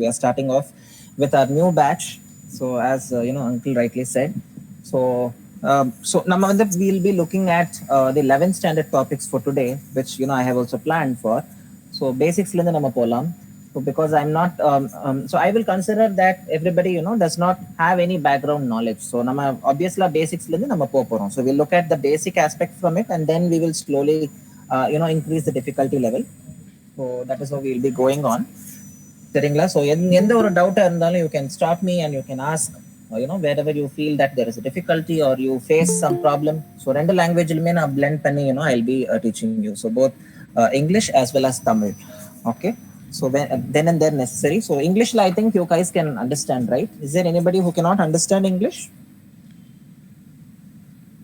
we are starting off with our new batch. So as Uncle rightly said, நம்ம வந்து we'll be looking at the 11th standard topics for today, which I have also planned for. So basics la நம்ம போலாம். So because I'm not so I will consider that everybody does not have any background knowledge. So நம்ம obviously basics la நம்ம போறோம். So we'll look at the basic aspect from it, and then we will slowly increase the difficulty level. So that is how we'll be going on. சரிங்களா? So எந்த ஒரு டவுட்டா இருந்தாலும் you can stop me and you can ask wherever you feel that there is a difficulty or you face some problem. So ரெண்டு லாங்குவேஜ்லயுமே நான் blend பண்ணி I'll be teaching you. So both English as well as Tamil. Okay. So then and there necessary. So English I think you guys can understand, right? Is there anybody who cannot understand English?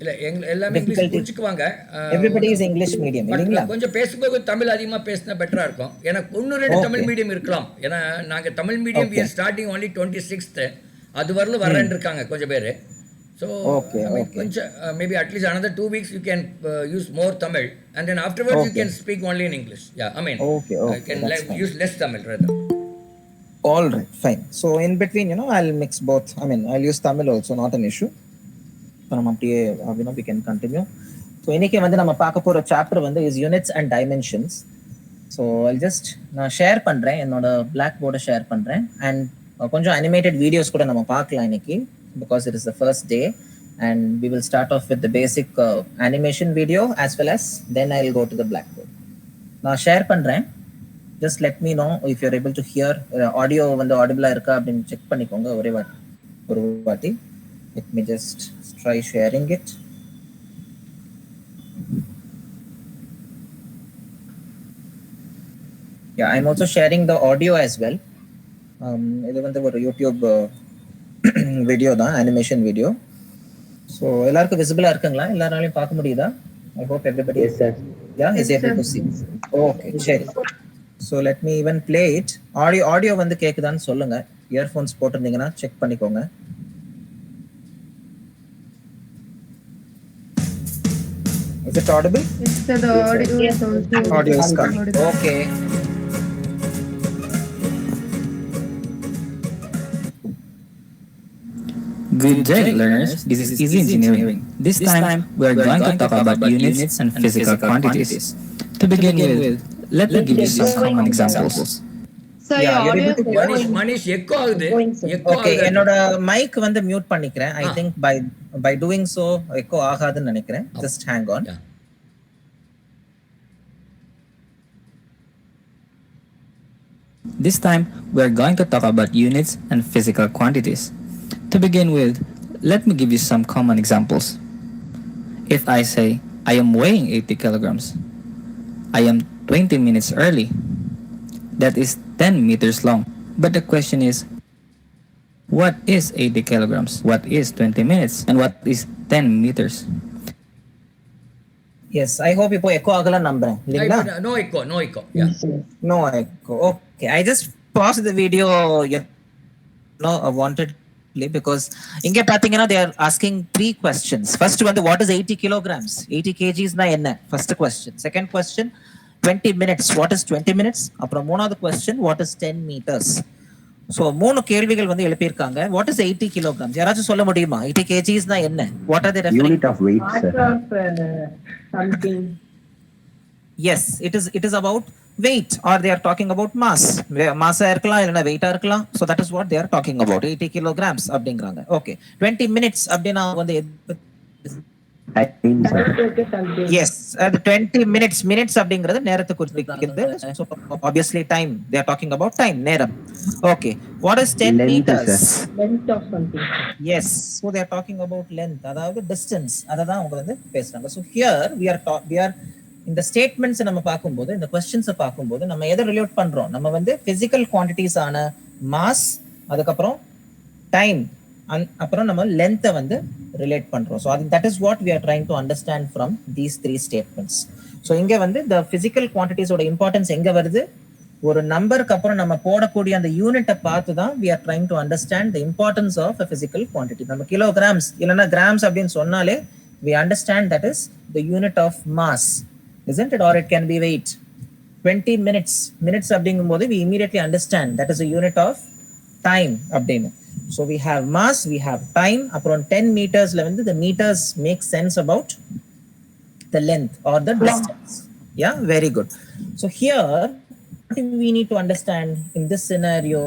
இல்ல எல்லாமே English புரிஞ்சுக்குவாங்க. Everybody is English medium இல்லீங்களா? கொஞ்சம் பேசும்போது தமிழ் அதிகமா பேசினா பெட்டரா இருக்கும். ஏன்னா ஒன்னு ரெண்டு தமிழ் மீடியம் இருக்கலாம். ஏன்னா நாங்க Tamil medium we are starting only 26th. அது வரல வரேன்னு இருக்காங்க கொஞ்சம் பேர். So கொஞ்சம் maybe at least another 2 weeks you can use more Tamil, and then afterwards you can speak only in English. Yeah, I mean you can use less Tamil rather. All right, fine. So in between I'll mix both. I mean I'll use Tamil also, not an issue. நம்ம அப்படியே we can continue. So இன்னைக்கு வந்து நம்ம பார்க்க போற chapter வந்து is units and dimensions. So I'll just நான் share பண்றேன், என்னோட பிளாக் போர்டை ஷேர் பண்றேன், and கொஞ்சம் அனிமேட்டட் வீடியோஸ் கூட நம்ம பார்க்கலாம் இன்னைக்கு, because it is the first day, and we will start off with the basic animation video as well as then I'll go to the blackboard. நான் ஷேர் பண்றேன், just let me know if you're able to hear. Audio வந்து ஆடிபிளா இருக்கா அப்படின்னு check பண்ணிக்கோங்க ஒரு வாட்டி. Let me just try sharing it. Yeah, I'm also sharing the audio as well. இது வந்து ஒரு யூடியூப் வீடியோ தான், அனிமேஷன் வீடியோ. ஸோ எல்லாருக்கும் விசிபிளா இருக்குங்களா? எல்லாராலையும் பார்க்க முடியுதா? I hope everybody is able to see. Okay, சரி. So let me even play it. Audio வந்து கேக்குதான்னு சொல்லுங்க. இயர்ஃபோன்ஸ் போட்டிருந்தீங்கன்னா செக் பண்ணிக்கோங்க. Is it audible? Yes, sir, the audio is also audio is coming. Okay. Good day, learners. This is Easy Engineering. This time, we are going to talk about units and physical quantities. To begin with, let me give you some common examples. Sir, your audio is going. Manish echo ஆகுது. Okay, என்னோட mic வந்து mute பண்ணிக்கிறேன். I think by doing so echo ஆகாதுன்னு நினைக்கிறேன். Just hang on. Yeah. This time, we are going to talk about units and physical quantities. To begin with, let me give you some common examples. If I say, I am weighing 80 kilograms, I am 20 minutes early. That is 10 meters long. But the question is, what is 80 kilograms? What is 20 minutes? And what is 10 meters? Yes, I hope இப்போ echo ஆகல நம்புறேன் இல்லீங்களா? No echo. Yeah. No echo. Okay, I just paused the video wanted because இங்க பாத்தீங்கன்னா they are asking 3 questions. First வந்து what is 80 kilograms? 80 kgs னா என்ன? First question. Second question, 20 minutes. What is 20 minutes? அப்புறம் மூணாவது question, what is 10 meters? So மூணு கேள்விகள் வந்து எழுப்பியிருக்காங்க. What is 80 kilograms? யாராச்சும் சொல்ல முடியுமா? 80 kgs னா என்ன? What are they referring? Unit of weight, sir. Something. Yes, it is about weight, or they are talking about mass. Mass இருக்கலாம் இல்லனா weight இருக்கலாம். So that is what they are talking about. 80 kilograms அப்படிங்கறாங்க. Okay. 20 minutes அப்படினா வந்து yes, 20 minutes அப்படிங்கிறது நேரத்தை குறிக்கிறது. So obviously time, they are talking about time, நேரம். Okay, what is 10 meters? Length of something. Yes, so they are talking about length, அதாவது distance. அததான் அவங்க வந்து பேசுறாங்க. So here we are இந்த ஸ்டேட்மெண்ட்ஸ் நம்ம பார்க்கும்போது, இந்த क्वेश्चंस பார்க்கும்போது நம்ம எதை ரிலேட் பண்றோம்? நம்ம வந்து physical quantities ஆன mass, அதுக்கப்புறம் time, அப்புறம் நம்ம length வந்து ரிலேட் பண்றோம். So that is what we are trying to understand from these 3 statements. So இங்க வந்து the physical quantities ஓட இம்பார்ட்டன்ஸ் எங்க வருது? ஒரு நம்பருக்கு அப்புறம் நம்ம போடக்கூடிய அந்த யூனிட்டை பார்த்து தான் we are trying to understand the importance of a physical quantity. நம்ம kilograms இல்லனா grams அப்படின்னு சொன்னாலே we understand that is the unit of mass, isn't it? Or it can be weight. 20 minutes அப்படிங்கும்போது we immediately understand that is a unit of time அப்படின்னு. So we have mass, we have time. அப்புறம் 10 metersல வந்து the meters make sense about the length or the distance. Yeah, very good. So here what we need to understand in this scenario,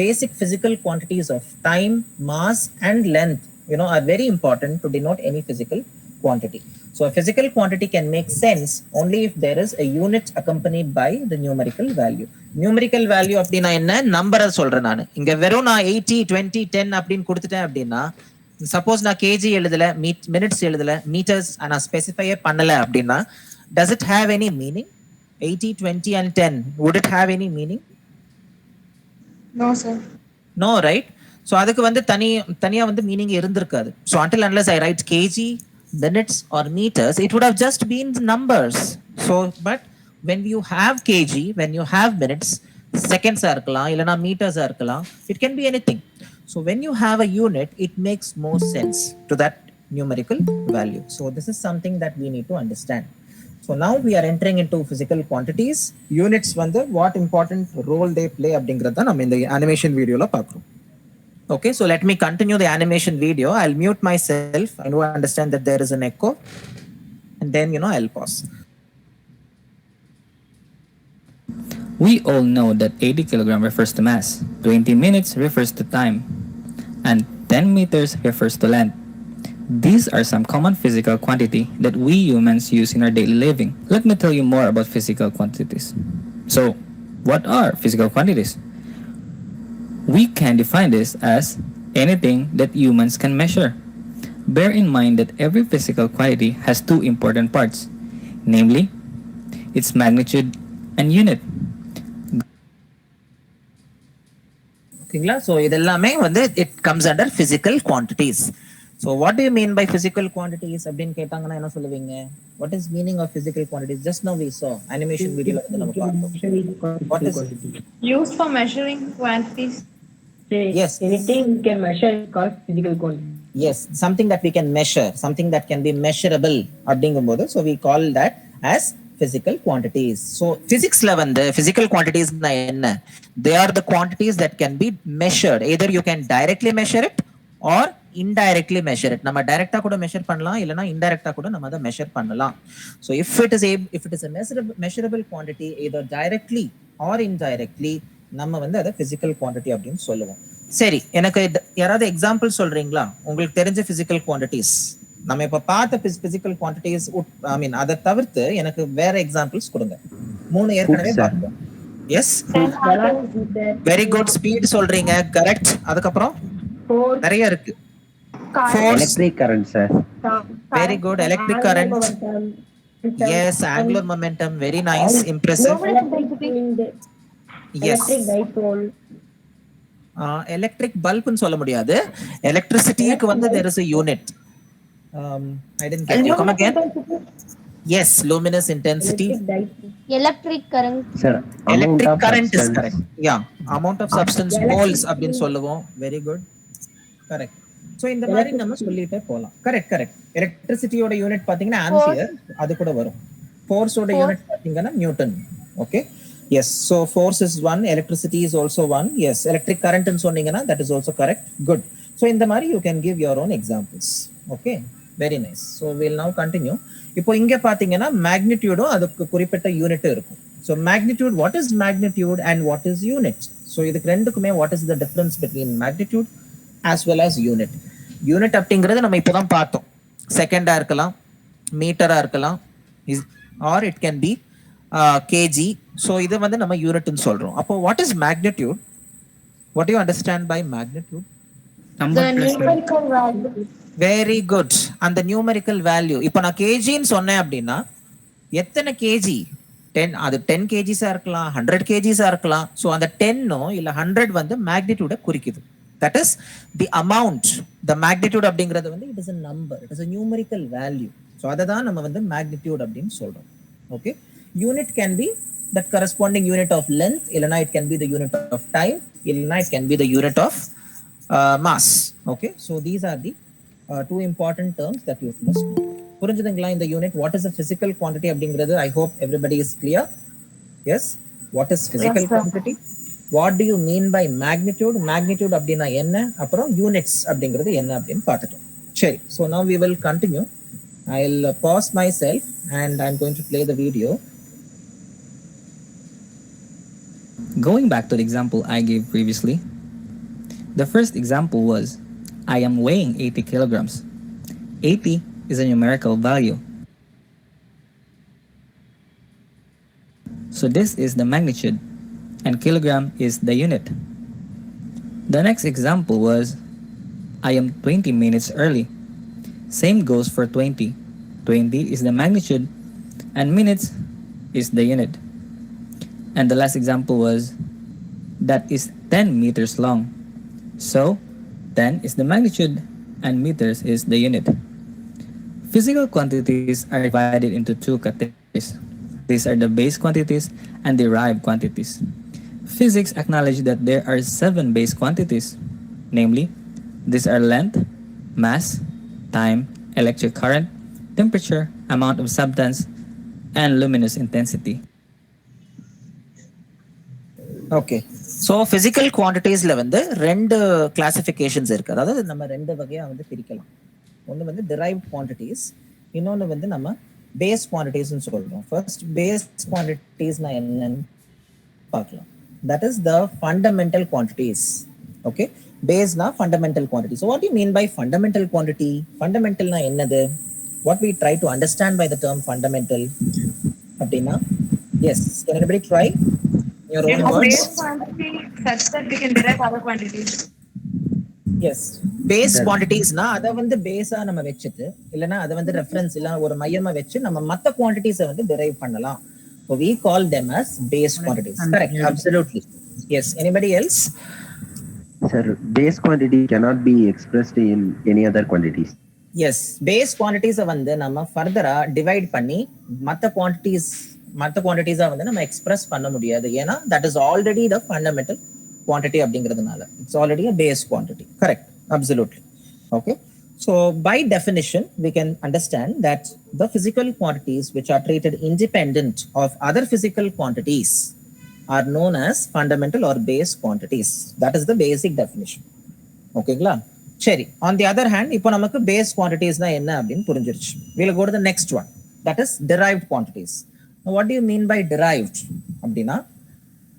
basic physical quantities of time, mass and length, are very important to denote any physical quantity. So a physical quantity can make sense only if there is a unit accompanied by the numerical value. Numerical value அப்படினா என்ன, நம்பரை சொல்றேன் நான். இங்க வெறும் நான் 80 20 10 அப்படின்னு கொடுத்துட்டேன் அப்படின்னா, சப்போஸ் நான் கேஜி எழுதல, மினிட்ஸ் எழுதல, மீட்டர்ஸ் நான் ஸ்பெசிஃபை பண்ணல அப்படின்னா, does it have any meaning? 80 20 and 10, would it have any meaning? No, sir. No, right? So அதுக்கு வந்து தனியா வந்து மீனிங் இருந்திருக்காது. So until unless I write kg, minutes or meters, it would have just been numbers. So but when you have kg, when you have minutes, seconds இருக்கலாம் இல்லனா meters இருக்கலாம், it can be anything. So when you have a unit, it makes more sense to that numerical value. So this is something that we need to understand. So now we are entering into physical quantities. Units வந்து what important role they play அப்படிங்கறத நம்ம இந்த animation videoல பார்க்கிறோம். Okay, so let me continue the animation video. I'll mute myself. I know I understand that there is an echo. And then, I'll pause. We all know that 80 kilogram refers to mass, 20 minutes refers to time, and 10 meters refers to length. These are some common physical quantity that we humans use in our daily living. Let me tell you more about physical quantities. So, what are physical quantities? We can define this as anything that humans can measure. Bear in mind that every physical quantity has two important parts, namely its magnitude and unit. Okay, so இதெல்லாமே வந்து it comes under physical quantities. So what do you mean by physical quantities அப்படின்னு கேட்டாங்கன்னா என்ன சொல்லுவீங்க? What is meaning of physical quantities? Just now we saw animation video ல வந்து நம்ம பார்த்தோம். What is Used for measuring quantities. Yes. Anything we can measure is called physical quantity. Yes, something that we can measure, something that can be measurable அப்படிங்கும்போது, so we call that as physical quantities. So physics ல வந்து physical quantities னா என்ன? They are the quantities that can be measured. Either you can directly measure it or indirectly measure it. நம்ம டைரக்டா கூட measure பண்ணலாம், இல்லனா இன்டைரக்டா கூட நம்ம அதை மெஷர் பண்ணலாம். So if it is a measurable quantity either directly or indirectly, நம்ம வந்து அதை physical quantity அப்படின்னு சொல்லுவோம். சரி, எனக்கு யாராவது எக்ஸாம்பிள் சொல்றீங்களா உங்களுக்கு தெரிஞ்ச physical quantities? நம்ம இப்ப பார்த்த physical quantities, I mean அதை தவிர்த்து எனக்கு வேற எக்ஸாம்பிள்ஸ் கொடுங்க. 3 ஏற்கனவே பார்த்தோம். Yes, very good. ஸ்பீட் சொல்றீங்க, கரெக்ட். அதுக்கப்புறம் நிறைய இருக்கு. Electric current, sir. Very good. Electric current. Yes, angular momentum. Very nice. Impressive. Yes. Electric dipole. Electric bulb னு சொல்ல முடியாது. Electricity-க்கு வந்து there is a unit. I didn't get you. Come again. Yes, luminous intensity. Electric current. Sir, Electric amount of current is substance. correct. Yeah, amount of substance, moles அப்படின்னு சொல்லுவோம். Very good. Correct. So இந்த மாதிரி நம்ம சொல்லிட்டே போலாம். Correct. எலக்ட்ரிசிட்டியோட unit பாத்தீங்கன்னா ampere, அது கூட வரும். ஃபோர்ஸோட யூனிட் பாத்தீங்கன்னா newton. Okay, yes. So force is 1, electricity is also 1. Yes, electric கரண்ட்னு சொன்னீங்கன்னா that is also correct. Good. So இந்த மாதிரி you can give your own examples. Okay, very nice. So will now continue. இப்போ இங்க பாத்தீங்கன்னா மேக்னிடியூடும் அதுக்கு குறிப்பிட்ட யூனிட் இருக்கும். ஸோ magnitude, what is magnitude and what is unit? So இதுக்கு ரெண்டுக்குமே what is the difference between magnitude as well as unit. Unit அப்படிங்கிறது நம்ம இப்போதான் பார்த்தோம். செகண்டா இருக்கலாம், மீட்டரா இருக்கலாம், or it can be KG. So இதை வந்து நம்ம யூனிட்னு சொல்றோம். அப்போ what is magnitude? What you understand by magnitude? The numerical value. Very good. அந்த நியூமெரிக்கல் வேல்யூ. இப்போ நான் கேஜின்னு சொன்னேன் அப்படின்னா எத்தனை கேஜி? 10. அது 10 கேஜிஸா இருக்கலாம், 100 கேஜிஸா இருக்கலாம். ஸோ அந்த 10 இல்ல 100 வந்து மேக்னிடியூட குறிக்குது. That is the amount. The magnitude அப்படிங்கிறது வந்து it is a number, it is a numerical value. So அதை தான் நம்ம வந்து magnitude அப்படின்னு சொல்றோம். Okay, unit can be the corresponding unit of length, இல்லனா it can be the unit of time, இல்லனா it can be the unit of mass. Okay, so these are the two important terms that you must know. புரிஞ்சுதுங்களா இந்த unit? What is a physical quantity அப்படிங்கிறது? I hope everybody is clear. Yes. What is physical Yes, sir. quantity? What do you mean by magnitude? Magnitude அப்படின்னா என்ன, அப்புறம் units அப்படிங்கிறது என்ன அப்படின்னு பார்த்துட்டோம். சரி, so now we will continue. I'll pause myself and I'm going to play the video. Going back to the example I gave previously, the first example was I am weighing 80 kilograms. 80 is a numerical value. So this is the magnitude and kilogram is the unit. The next example was I am 20 minutes early. Same goes for 20. 20 is the magnitude and minutes is the unit. And the last example was that is 10 meters long. So 10 is the magnitude and meters is the unit. Physical quantities are divided into two categories. These are the base quantities and derived quantities. Physics acknowledges that there are 7 base quantities. Namely, these are length, mass, time, electric current, temperature, amount of substance, and luminous intensity. Okay. So physical குவான்டிட்டிஸில் வந்து ரெண்டு classifications இருக்குது. அதாவது நம்ம ரெண்டு வகையாக வந்து பிரிக்கலாம். ஒன்று வந்து டிரைவ்ட் குவான்டிட்டிஸ், இன்னொன்று வந்து நம்ம பேஸ் குவான்டிட்டிஸ்ன்னு சொல்கிறோம். ஃபர்ஸ்ட் பேஸ் குவான்டிட்டிஸ்னா என்னன்னு பார்க்கலாம். That is the fundamental quantities. Okay, பேஸ்னா fundamental quantity. So what you mean by fundamental quantity? ஃபண்டமெண்டல்னா என்னது? What we try to understand by the term fundamental அப்படின்னா, yes, can anybody try your own words? Base quantity such that we can derive other quantities. Yes, base quantities na அத வந்து பேஸா நம்ம வெச்சிட்டு, இல்லனா அத வந்து ரெஃபரன்ஸ் இல்ல ஒரு மையமா வெச்சு நம்ம மத்த குவான்டிட்டிஸை வந்து derive பண்ணலாம். So we call them as base quantities. Correct, absolutely. Yes, anybody else? Sir, base quantity cannot be expressed in any other quantities. Yes, base quantities வந்து நம்ம ஃபர்தரா டிவைட் பண்ணி மத்த குவான்டிட்டிஸா வந்து நம்ம எக்ஸ்பிரஸ் பண்ண முடியாது. ஏன்னா that is already the fundamental quantity அப்படிங்கிறதுனால it's already a base quantity. Correct, absolutely. Okay, so by definition we can understand that the physical quantities which are treated independent of other physical quantities are known as fundamental or base quantities. That is the basic definition. ஓகேங்களா? சரி, on the other hand இப்போ நமக்கு base quantities னா என்ன அப்படின்னு புரிஞ்சிருச்சு. We'll go to the next one, that is derived quantities. Now, what do you mean by derived? அப்படின்னா,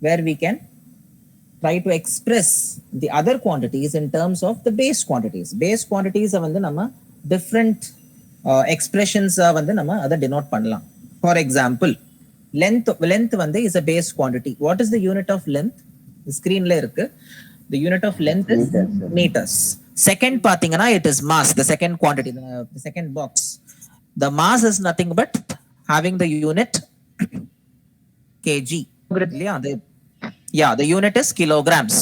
where we can try to express the other quantities in terms of the base quantities. Base quantities வந்து நம்ம different expressions வந்து நம்ம அதை denote பண்ணலாம். For example, length வந்து is a base quantity. What is the unit of length? Screenல இருக்கு. The unit of length is meters. Second பாத்தீங்கன்னா it is mass, the second quantity, the second box. The mass is nothing but having the unit kg. Yeah, the unit is kilograms.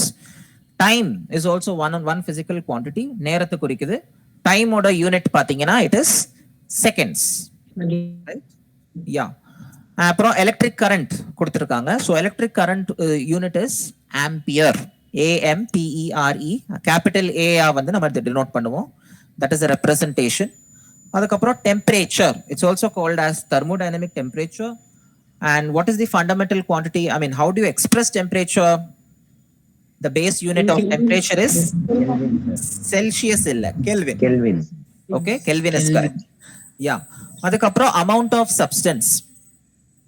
Time is also one physical quantity. நேரத்தை குறிக்குது. Time ஓட unit பாத்தீங்கன்னா it is seconds. Right? Yeah. அப்புறம் electric current கொடுத்திருக்காங்க. So electric current unit is ampere. AMPERE. Capital A வந்து நம்ம denote பண்ணுவோம். That is a representation. அதுக்கப்புறம் temperature, it's also called as thermodynamic temperature. And what is the fundamental quantity? I mean, how do you express temperature? The base unit of temperature is Celsius illa, Kelvin. Okay, Kelvin is correct. Yeah. அதுக்கப்புறம் amount of substance.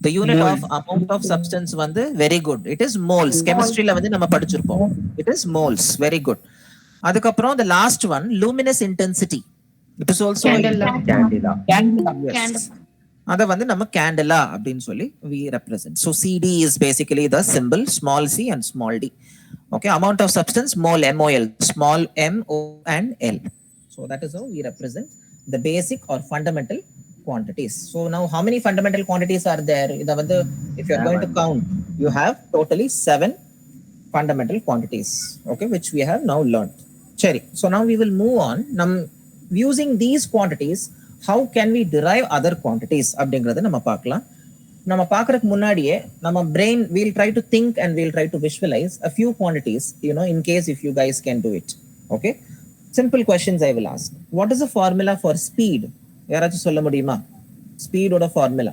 The unit of amount of substance வந்து very good. It is moles. Chemistryல வந்து நம்ம படிச்சிருப்போம். It is moles. Very good. அதுக்கப்புறம் the last one, luminous intensity. It is also Candela. Yes. அதை வந்து நம்ம கேண்டலா அப்படின்னு சொல்லி we represent. So CD is basically the symbol small c and small d. Okay, amount of substance mole, MOL, small m, o and l. So that is how we represent the basic or fundamental quantities. So now how many fundamental quantities are there? இத வந்து if you are going to count, you have totally 7 fundamental quantities, okay, which we have now learned. சரி, so now we will move on. Using these quantities, how can we derive other quantities அப்படிங்கறத நம்ம பார்க்கலாம். நம்ம பார்க்கறதுக்கு முன்னாடியே நம்ம brain will try to think and we'll try to visualize a few quantities, you know, in case if you guys can do it. Okay, simple questions I will ask. What is the formula for speed? யாராச்சும் சொல்ல முடியுமா? Speed ஓட formula.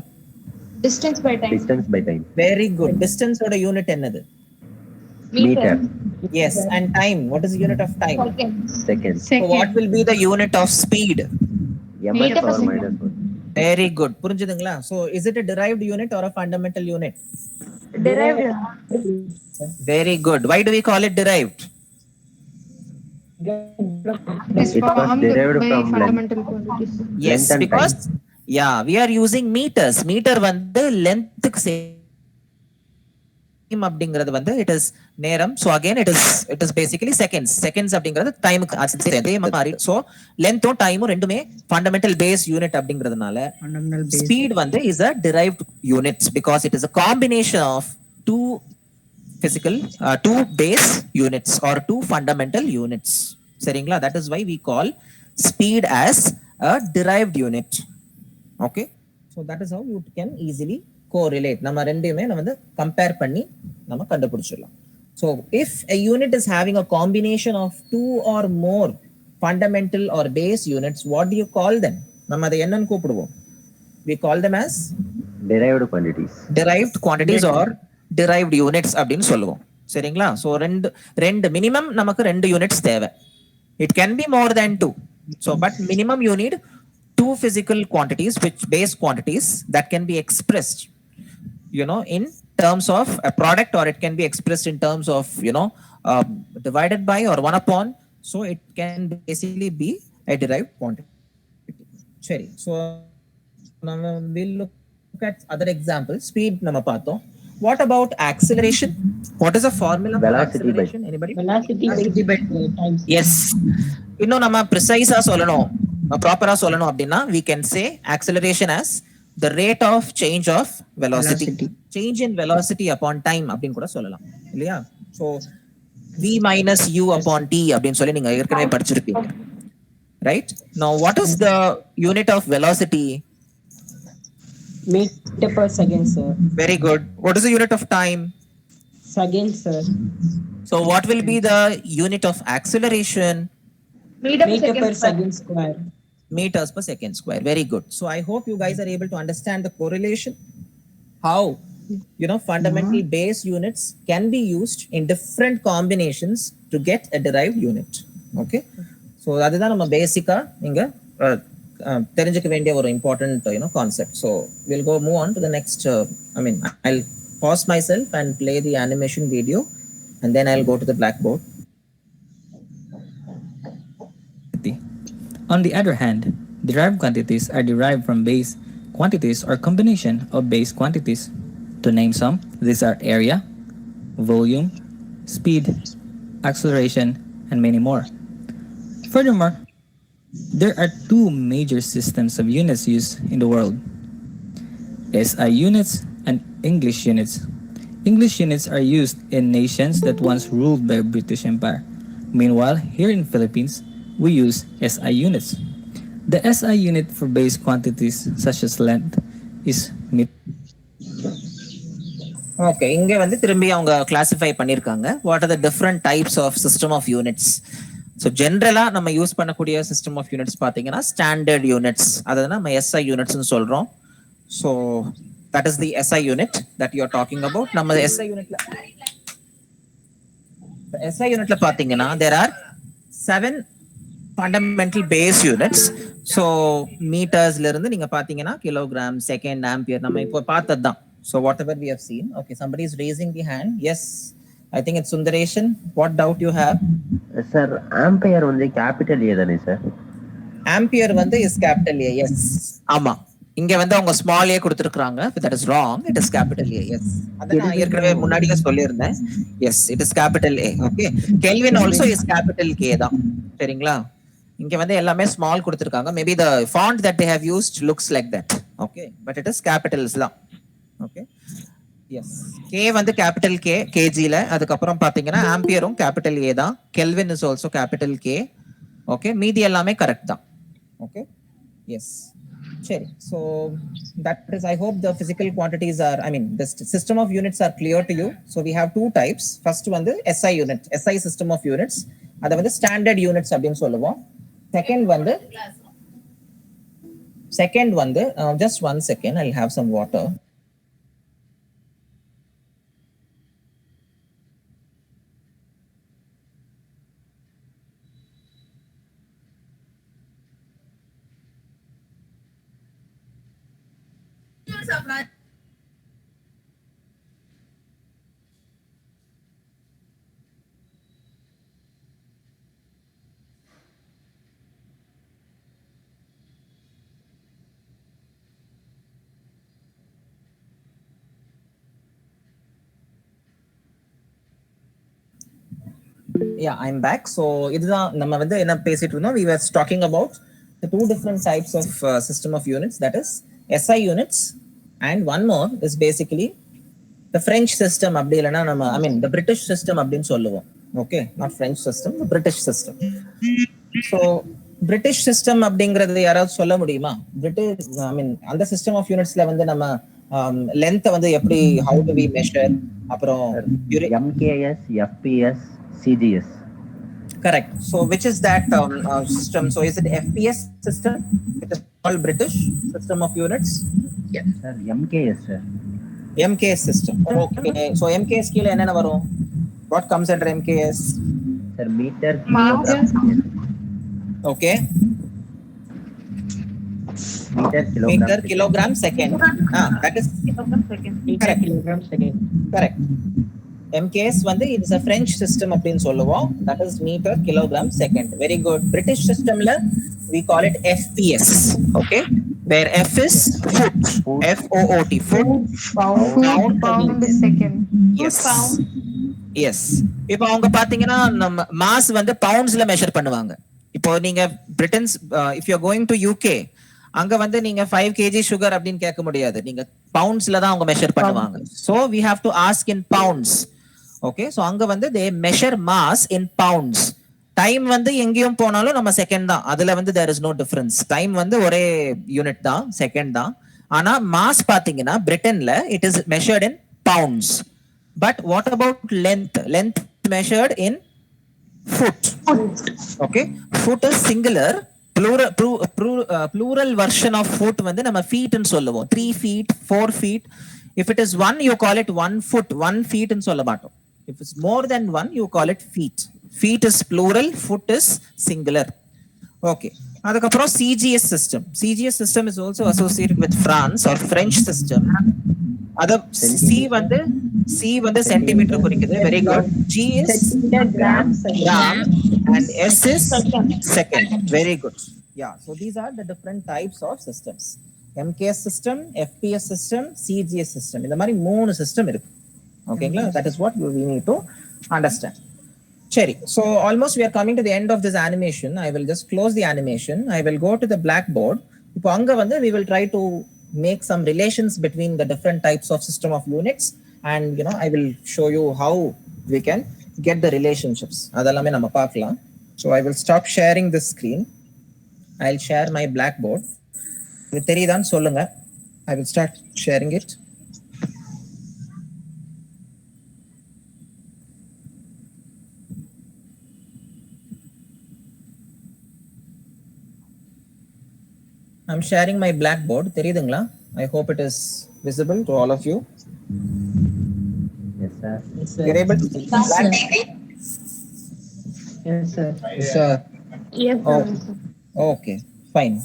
Distance by time. Distance by time. Very good. Distance oda unit என்னது? Meter. Yes. And time, what is the unit of time? Second. Second. So what will be the unit of speed? M by Meter per power second. minus 1. Very good. புரிஞ்சுதுங்களா? So is it a derived unit or a fundamental unit? Derived. Very good. Why do we call it derived? Is It was formed derived by from length. fundamental quantities. Yes, Length and because yeah, we are using meters. Meter வந்து length same அப்படிங்கிறது வந்து it is நேரம். So again it is basically seconds. Seconds அப்படிங்கிறது டைமுக்கு அதே மாதிரி. So lengthம் டைமும் ரெண்டுமே fundamental base unit அப்படிங்கிறதுனால speed வந்து is a derived unit because it is a combination of two base units or two fundamental units. சரிங்களா? That is why we call speed as a derived unit. Okay, so that is how you can easily correlate. நம்ம ரெண்டையுமே நம்ம வந்து compare பண்ணி நம்ம கண்டுபிடிச்சிடலாம். So if a unit is having a combination of two or more fundamental or base units, what do you call them? நம்ம அதை என்னன்னு கூப்பிடுவோம்? We call them as Derived quantities. derived quantities or derived units அப்படின்னு சொல்லுவோம். சரிங்களா? So ரெண்டு minimum நமக்கு 2 units தேவை. It can be more than 2. So but minimum you need 2 physical quantities, which base quantities that can be expressed, in terms of a product, or it can be expressed in terms of, divided by or 1 upon. So it can basically be a derived quantity. Sorry. So now we'll look at other examples. Speed nama paathom. What about acceleration? What is the formula for Velocity by- acceleration? Anybody? Velocity by times. Yes. இன்னும் நம்ம precise-ஆ சொல்லணும், ப்ராப்பரா சொல்லணும் அப்படின்னா we can say acceleration as the rate of change of velocity. Change in velocity upon time அப்படின்னு கூட சொல்லலாம் இல்லையா? So v minus u upon t அப்படின்னு சொல்லி நீங்க ஏற்கனவே படிச்சிருப்பீங்க. Right? Now what is the unit of velocity? Meter per second, sir. Very good. What is the unit of time? Second, sir. So what will be the unit of acceleration? Meter per second square. Meters per second square. Very good. So I hope you guys are able to understand the correlation, how fundamental base units can be used in different combinations to get a derived unit. Okay, so அதுதான் நம்ம பேசிக்கா இங்க தெரிஞ்சுக்க வேண்டிய ஒரு important concept. So we'll move on to the next. I'll pause myself and play the animation video, and then I'll go to the blackboard. On the other hand, derived quantities are derived from base quantities or combination of base quantities. To name some, these are area, volume, speed, acceleration, and many more. Furthermore, there are 2 major systems of units used in the world: SI units and English units. English units are used in nations that once ruled by British Empire. Meanwhile, here in Philippines, we use SI units. The SI unit for base quantities such as length is meter. Okay, இங்க வந்து திரும்பி அவங்க classify பண்ணிருக்காங்க. What are the different types of system of units? So ஜெனரலா நம்ம use பண்ணக்கூடிய system of units பாத்தீங்கன்னா standard units, அதாவது நம்ம SI units னு சொல்றோம். So that is the SI unit that you are talking about. நம்ம SI unitல பாத்தீங்கன்னா there are 7 fundamental base units. So metersல இருந்து நீங்க பாத்தீங்கன்னா kilogram, second, ampere நம்ம இப்போ பார்த்ததுதான். So whatever we have seen. Okay, somebody is raising the hand. Yes, I think it's Sundareshan. What doubt you have? Sir, ampere வந்து capital A தானே sir? Ampere வந்து is capital A. Yes. ஆமா. இங்க வந்து அவங்க small a கொடுத்திருக்காங்க. That is wrong. It is capital A. Yes. அத நான் ஏற்கனவே முன்னாடியே சொல்லியிருந்தேன். Yes, it is capital A. Okay. Kelvin also is capital K தான். சரிங்களா? இங்க வந்து எல்லாமே small கொடுத்திருக்காங்க. Maybe the font that they have used looks like that. Okay, but it is capitals தான். Okay. Yes. K வந்து capital K, kg ல. அதுக்கு அப்புறம் பாத்தீங்கன்னா ஆம்பியரும் capital A தான். Kelvin is also capital K. Okay, மீதி எல்லாமே கரெக்ட் தான். Okay. Yes. சரி. So that is, I hope the physical quantities are, the system of units are clear to you. So we have 2 types. First வந்து SI unit, SI system of units. அத வந்து standard units அப்படின்னு சொல்லுவோம். Second வந்து just 1 second, I'll have some water. Yeah, I'm back. So இதுதான் நம்ம வந்து என்ன பேசிட்டு இருந்தோம். We were talking about the two different types of system of units, that is SI units, and one more is basically the French system அப்படி இல்லைன்னா நம்ம I mean the British system அப்படின்னு சொல்லுவோம். Okay, not French system, the British system. So British system அப்படிங்கிறது யாராவது சொல்ல முடியுமா? British I mean அந்த system of unitsல வந்து நம்ம length வந்து எப்படி how do we measure அப்புறம் MKS, FPS, CGS. Correct. So which is that system? So is it FPS system? It is called British system of units. Sir, MKS, sir. MKS system. Okay. So MKS kilo enna varum? What comes under MKS? Sir, meter, Mass. kilogram. Okay. Meter, kilogram, second. That is Meter, kilogram, second. correct. MKS வந்து it is a French system அப்படின்னு சொல்லுவோம். That is meter, kilogram, second. Very good. British systemல we call it FPS. Okay. Where F is foot. FOOT. Foot. Pound is second. Yes. Yes. இப்போ அவங்க பாத்தீங்கன்னா நம்ம mass வந்து பவுண்ட்ஸ்ல measure பண்ணுவாங்க. இப்போ நீங்க Britons if you are going to UK அங்க வந்து நீங்க 5 kg sugar அப்படின்னு கேட்க முடியாது. நீங்க பவுண்ட்ஸ்ல தான் அவங்க மெஷர் பண்ணுவாங்க. So we have to ask in pounds. Okay, so அங்க வந்து they measure mass in pounds. Time வந்து எங்கேயும் போனாலும் நம்ம செகண்ட் தான். அதுல வந்து there is no difference. Time வந்து ஒரே யூனிட் தான், செகண்ட் தான். ஆனா மாஸ் பாத்தீங்கன்னா பிரிட்டன்ல it is measured in pounds. But what about length? Length measured in foot. Okay, foot is singular. Plural version of foot வந்து நம்ம feet ன்னு சொல்லுவோம். 3 feet, 4 feet. If it is 1, you call it 1 foot, 1 feet ன்னு சொல்ல மாட்டோம். If it's more than 1, you call it feet. Feet is plural, foot is singular. Okay. அதுக்கப்புறம் CGS system. CGS system is also associated with France or French system. அத C வந்து centimetre குறிக்குது. Very good. G is gram and S is second. Very good. Yeah. So these are the different types of systems. MKS system, FPS system, CGS system. இந்த மாதிரி 3 system இருக்கு. ஓகேங்களா? That is what we need to understand. சரி. So almost we are coming to the end of this animation. I will just close the animation. I will go to the blackboard. இப்போ அங்க வந்து we will try to make some relations between the different types of system of units, and I will show you how we can get the relationships. அதெல்லாமே நம்ம பார்க்கலாம். So I will stop sharing this screen. I'll share my blackboard. இது தெரியுதான்னு சொல்லுங்க. I will start sharing it. I'm sharing my blackboard. தெரியுதுங்களா? I hope it is visible to all of you. Yes, sir. Yes, sir. You're able to see? Yes, sir. Yes, sir. Yes, Oh, sir. okay, fine.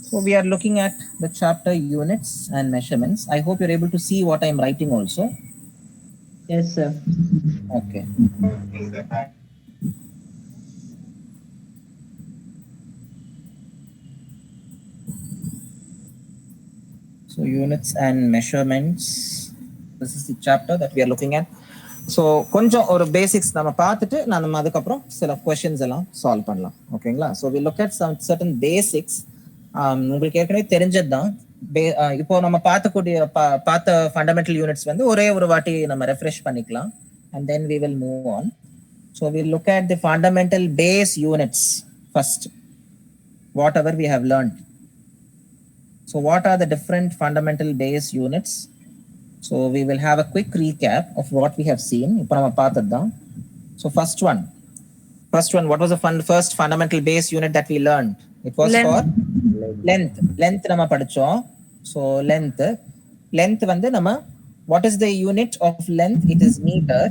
So we are looking at the chapter units and measurements. I hope you're able to see what I'm writing also. Yes, sir. Okay. So units and measurements. This is the chapter that we are looking at. So கொஞ்சம் ஒரு basics நம்ம பார்த்துட்டு நம்ம அதுக்கப்புறம் சில questions எல்லாம் solve பண்ணலாம். ஓகேங்களா? So we look at some certain basics. உங்களுக்கு ஏற்கனவே தெரிஞ்சது தான். இப்போ நம்ம பார்த்த ஃபண்டமெண்டல் யூனிட்ஸ் வந்து ஒரே ஒரு வாட்டி நம்ம ரெஃப்ரெஷ் பண்ணிக்கலாம். And then we will move on. So we look at the fundamental base units first, whatever we have learnt. So what are the different fundamental base units? So we will have a quick recap of what we have seen. இப்போ நம்ம பார்த்ததுதான். So first one, what was the first fundamental base unit that we learned? It was for length நம்ம படிச்சோம். So length வந்து நம்ம, what is the unit of length? It is meter.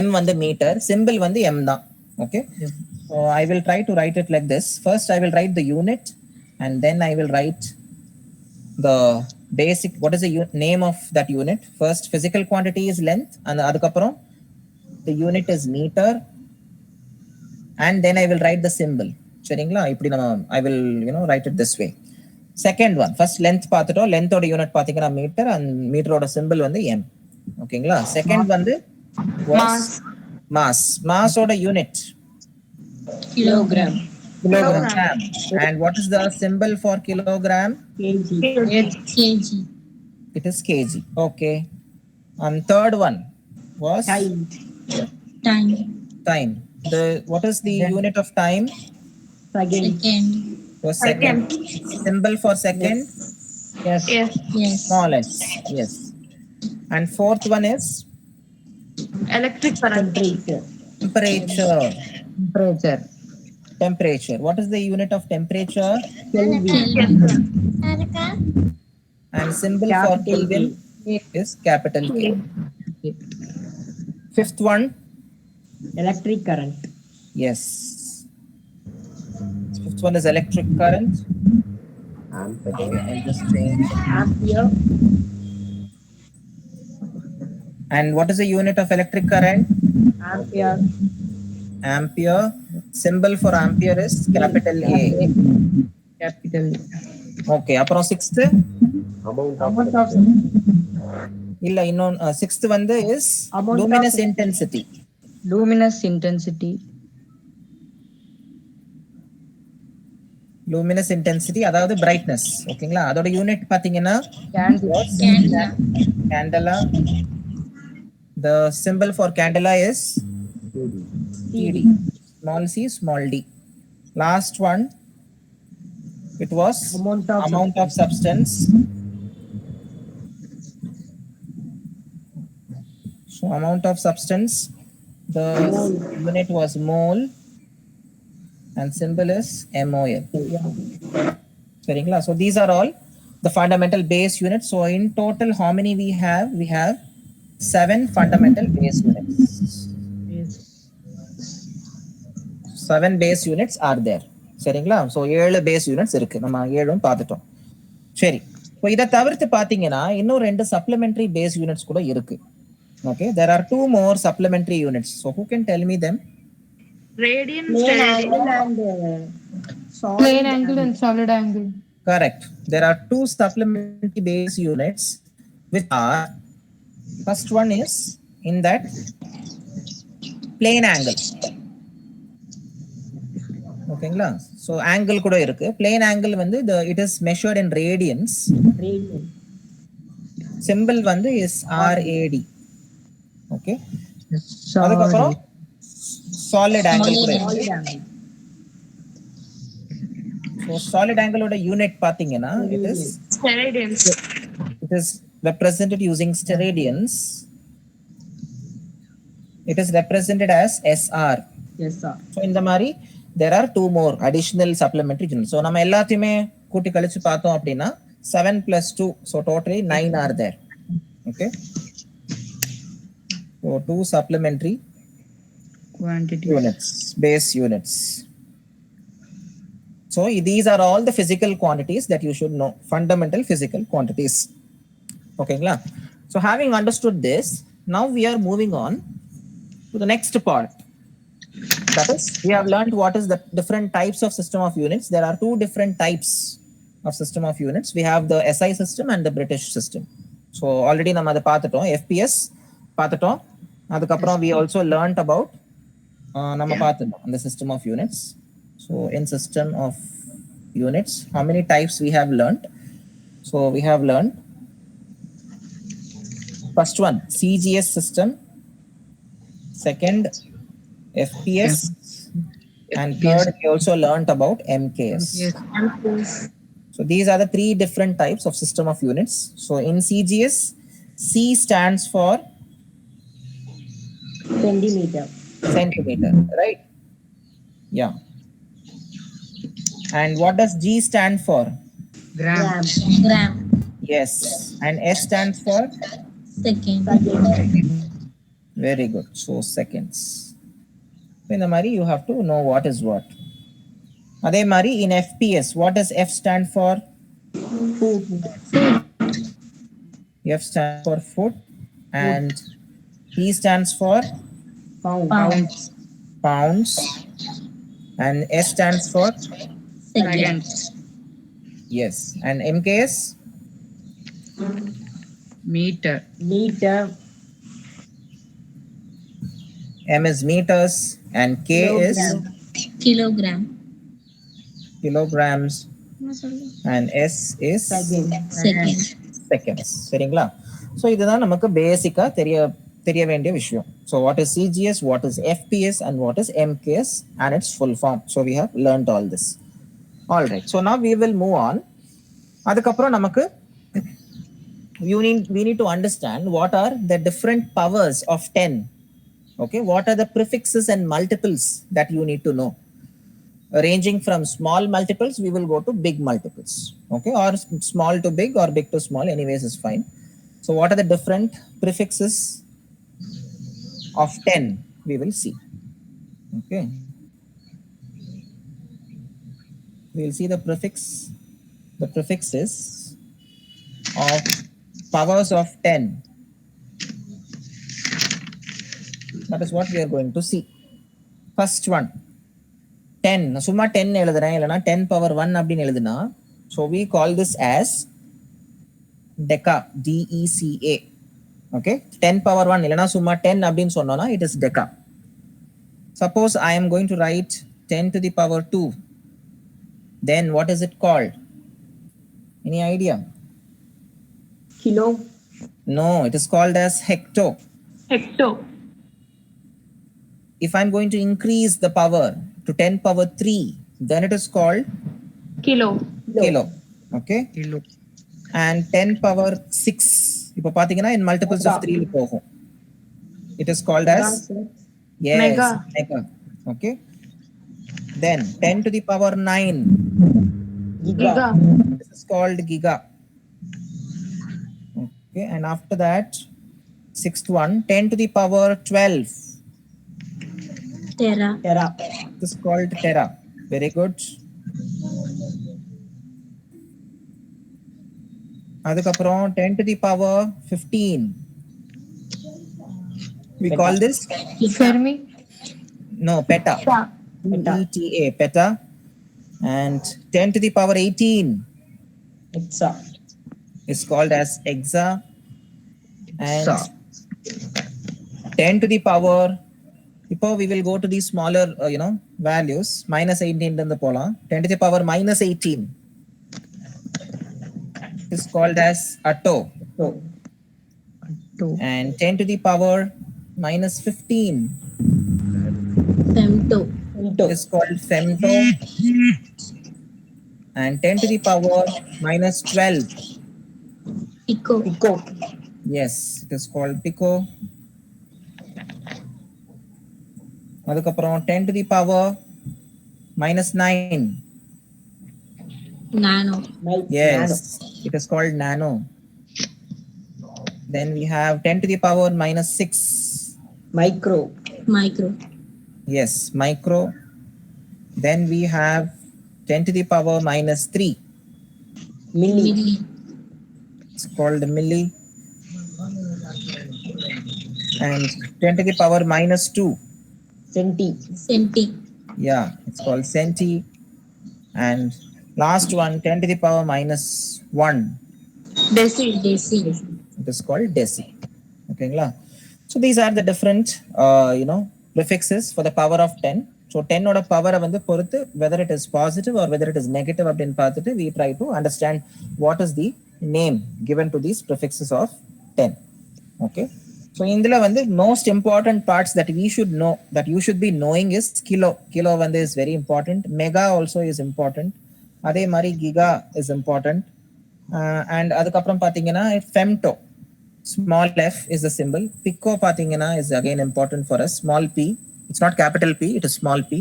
M வந்து meter, symbol வந்து M தான். Okay. So I will try to write it like this. First I will write the unit, and then I will write the basic, what is the name of that unit? First physical quantity is length, and adukaprom the unit is meter, and then I will write the symbol. Seringla ipdi nama I will write it this way. Second one, first length paathutom, length oda unit pathina meter, and meter oda symbol vandu m. Okayla. Second vandu was mass oda unit Kilogram. kilogram. And what is the symbol for kilogram? kg. Kg. It is kg. Okay. And third one was Time. time. What is the unit of time? Second. Was second. Symbol for second? Yes. Small s. Yes. And fourth one is Electric current. Temperature. temperature. What is the unit of temperature? Kelvin. And symbol for Kelvin is capital K. Fifth one, Electric current. yes. Fifth one is electric current. Okay, I'll just change. Ampere. And what is the unit of electric current? Ampere. Ampere. Symbol for ampere is capital A. Capital. Okay, அப்புறம் sixth Amount of இல்ல இன்னும் sixth வந்து is Amount of- luminous intensity. luminous intensity. Luminous intensity அதாவது brightness. ஓகேங்களா? அதோட unit பாத்தீங்கன்னா candela. The symbol for candela is TD. Small c, small d. Last one, it was amount of substance. So amount of substance, the unit was mole, and symbol is MOL. So these are all the fundamental base units. So in total, how many we have? We have 7 fundamental base units. 7 base units are there. சரிங்களா? So 7 base units இருக்கு. நம்ம 7 பார்த்துட்டோம். சரி, இப்போ இதை தவிர்த்து பார்த்தீங்கன்னா இன்னும் 2 சப்ளிமெண்டரி பேஸ் யூனிட்ஸ் கூட இருக்கு. Okay, there are 2 more supplementary units. So who can tell me them? Radiant, Plane angle and solid angle. Correct. There are 2 supplementary base units which are, first one is in that plane angle. ஓகேங்களா? So angle கூட இருக்கு. Plane angle வந்து it is measured in radians. Simple வந்து is RAD. Okay, அதுக்கப்புறம் solid angle கூட இருக்கு. So solid ஆங்கிளோட unit பார்த்தீங்கன்னா it is represented using steradians. It is represented as SR. So இந்த மாதிரி there are 2 more additional supplementary units. So நம்ம எல்லாத்தையுமே கூட்டி கழிச்சு பார்த்தோம் அப்படின்னா 7 plus 2, so totally 9 are there. Okay, so 2 supplementary Quantity. units, base units. So these are all the physical quantities that you should know, fundamental physical quantities. Okay, so having understood this, now we are moving on to the next part. That is, we have learned what is the different types of system of units. There are 2 different types of system of units. We have the SI system and the British system. So already நம்ம அதை பார்த்துட்டோம். FPS பார்த்துட்டோம். அதுக்கப்புறம் we also learned about நம்ம பார்த்துட்டோம் the system of units. So in system of units, how many types we have learned? So we have learned first one, CGS system. Second, FPS, and third we also learnt about MKS. So these are the 3 different types of system of units. So in CGS, C stands for centimeter, right? Yeah. And what does G stand for? Gram. Yes. And S stands for? second. Very good. So seconds. In the Mari, you have to know what is what. Adhe Mari, in FPS, what does F stand for? F stands for foot, and P stands for Pounds. pounds, and S stands for Seconds. yes, and M case Meter. M is meters, and K is Kilogram. kilograms, and S is Second. seconds. சரிங்களா? So இதுதான் நமக்கு பேசிக்கா தெரிய வேண்டிய விஷயம். So what is CGS, what is FPS, and what is MKS and it's full form. So we have learnt all this. All right. So now we will move on. அதுக்கப்புறம் நமக்கு we need to understand what are the different powers of 10. Okay, what are the prefixes and multiples that you need to know? Ranging from small multiples, we will go to big multiples. Okay, or small to big or big to small, anyways is fine. So what are the different prefixes of 10? We will see. Okay, we will see the prefixes of powers of 10. That is what we are going to see. First one, 10. சும்மா 10 எழுதுறேன், இல்லைனா 10 power 1 அப்படின்னு எழுதுனா, so we call this as deca, D-E-C-A. Okay, 10 power 1 இல்லைனா சும்மா 10 அப்படின்னு சொன்னோம்னா it is deca. Suppose I am going to write 10 to the power 2, then what is it called? Any idea? Kilo. No, it is called as hecto. Hecto. If I'm going to increase the power to 10 power 3, then it is called Kilo. kilo. Okay, Kilo. and 10 power 6, இப்போ பாத்தீங்கன்னா in multiples of 3 போகும். It is called as yes, Mega. mega. Okay, then 10 to the power 9, Giga. this is called giga. Okay, and after that, sixth one, 10 to the power 12, Tera. this is called tera. Very good. அதுக்கப்புறம் 10 to the power 15, we call this Fermi. no peta, P-E-T-A, peta. And 10 to the power 18 is called as exa. And 10 to the power, இப்போ we will go to the smaller values, minus 18 இருந்து போலாம். 10 to the power minus 18 is called as atto. And 10 to the power minus 15 Femto. is called femto. And 10 to the power minus 12, Pico. yes, it is called pico. அதுக்கப்புறம் 10 to the power minus 9, Nano. yes, it is called nano. Then we have 10 to the power minus 6, Micro. yes, micro. Then we have 10 to the power minus 3, Milli. it's called milli. And 10 to the power minus 2, Centi. yeah, it's called centi. And last one, 10 to the power minus 1, Deci. it is called deci. Okay, so these are the different prefixes for the power of 10. So 10 oda power வந்து பொறுத்து whether it is positive or whether it is negative அப்படின்னு பார்த்துட்டு we try to understand what is the name given to these prefixes of 10. Okay, so இதுல வந்து most important parts that we should know, that you should be knowing is kilo வந்து is very important. Mega also is important. அதே மாதிரி giga is important. And அதுக்கப்புறம் பாத்தீங்கன்னா femto, small f is the symbol. Pico பாத்தீங்கன்னா is again important for us, small p, it's not capital P, it is small p.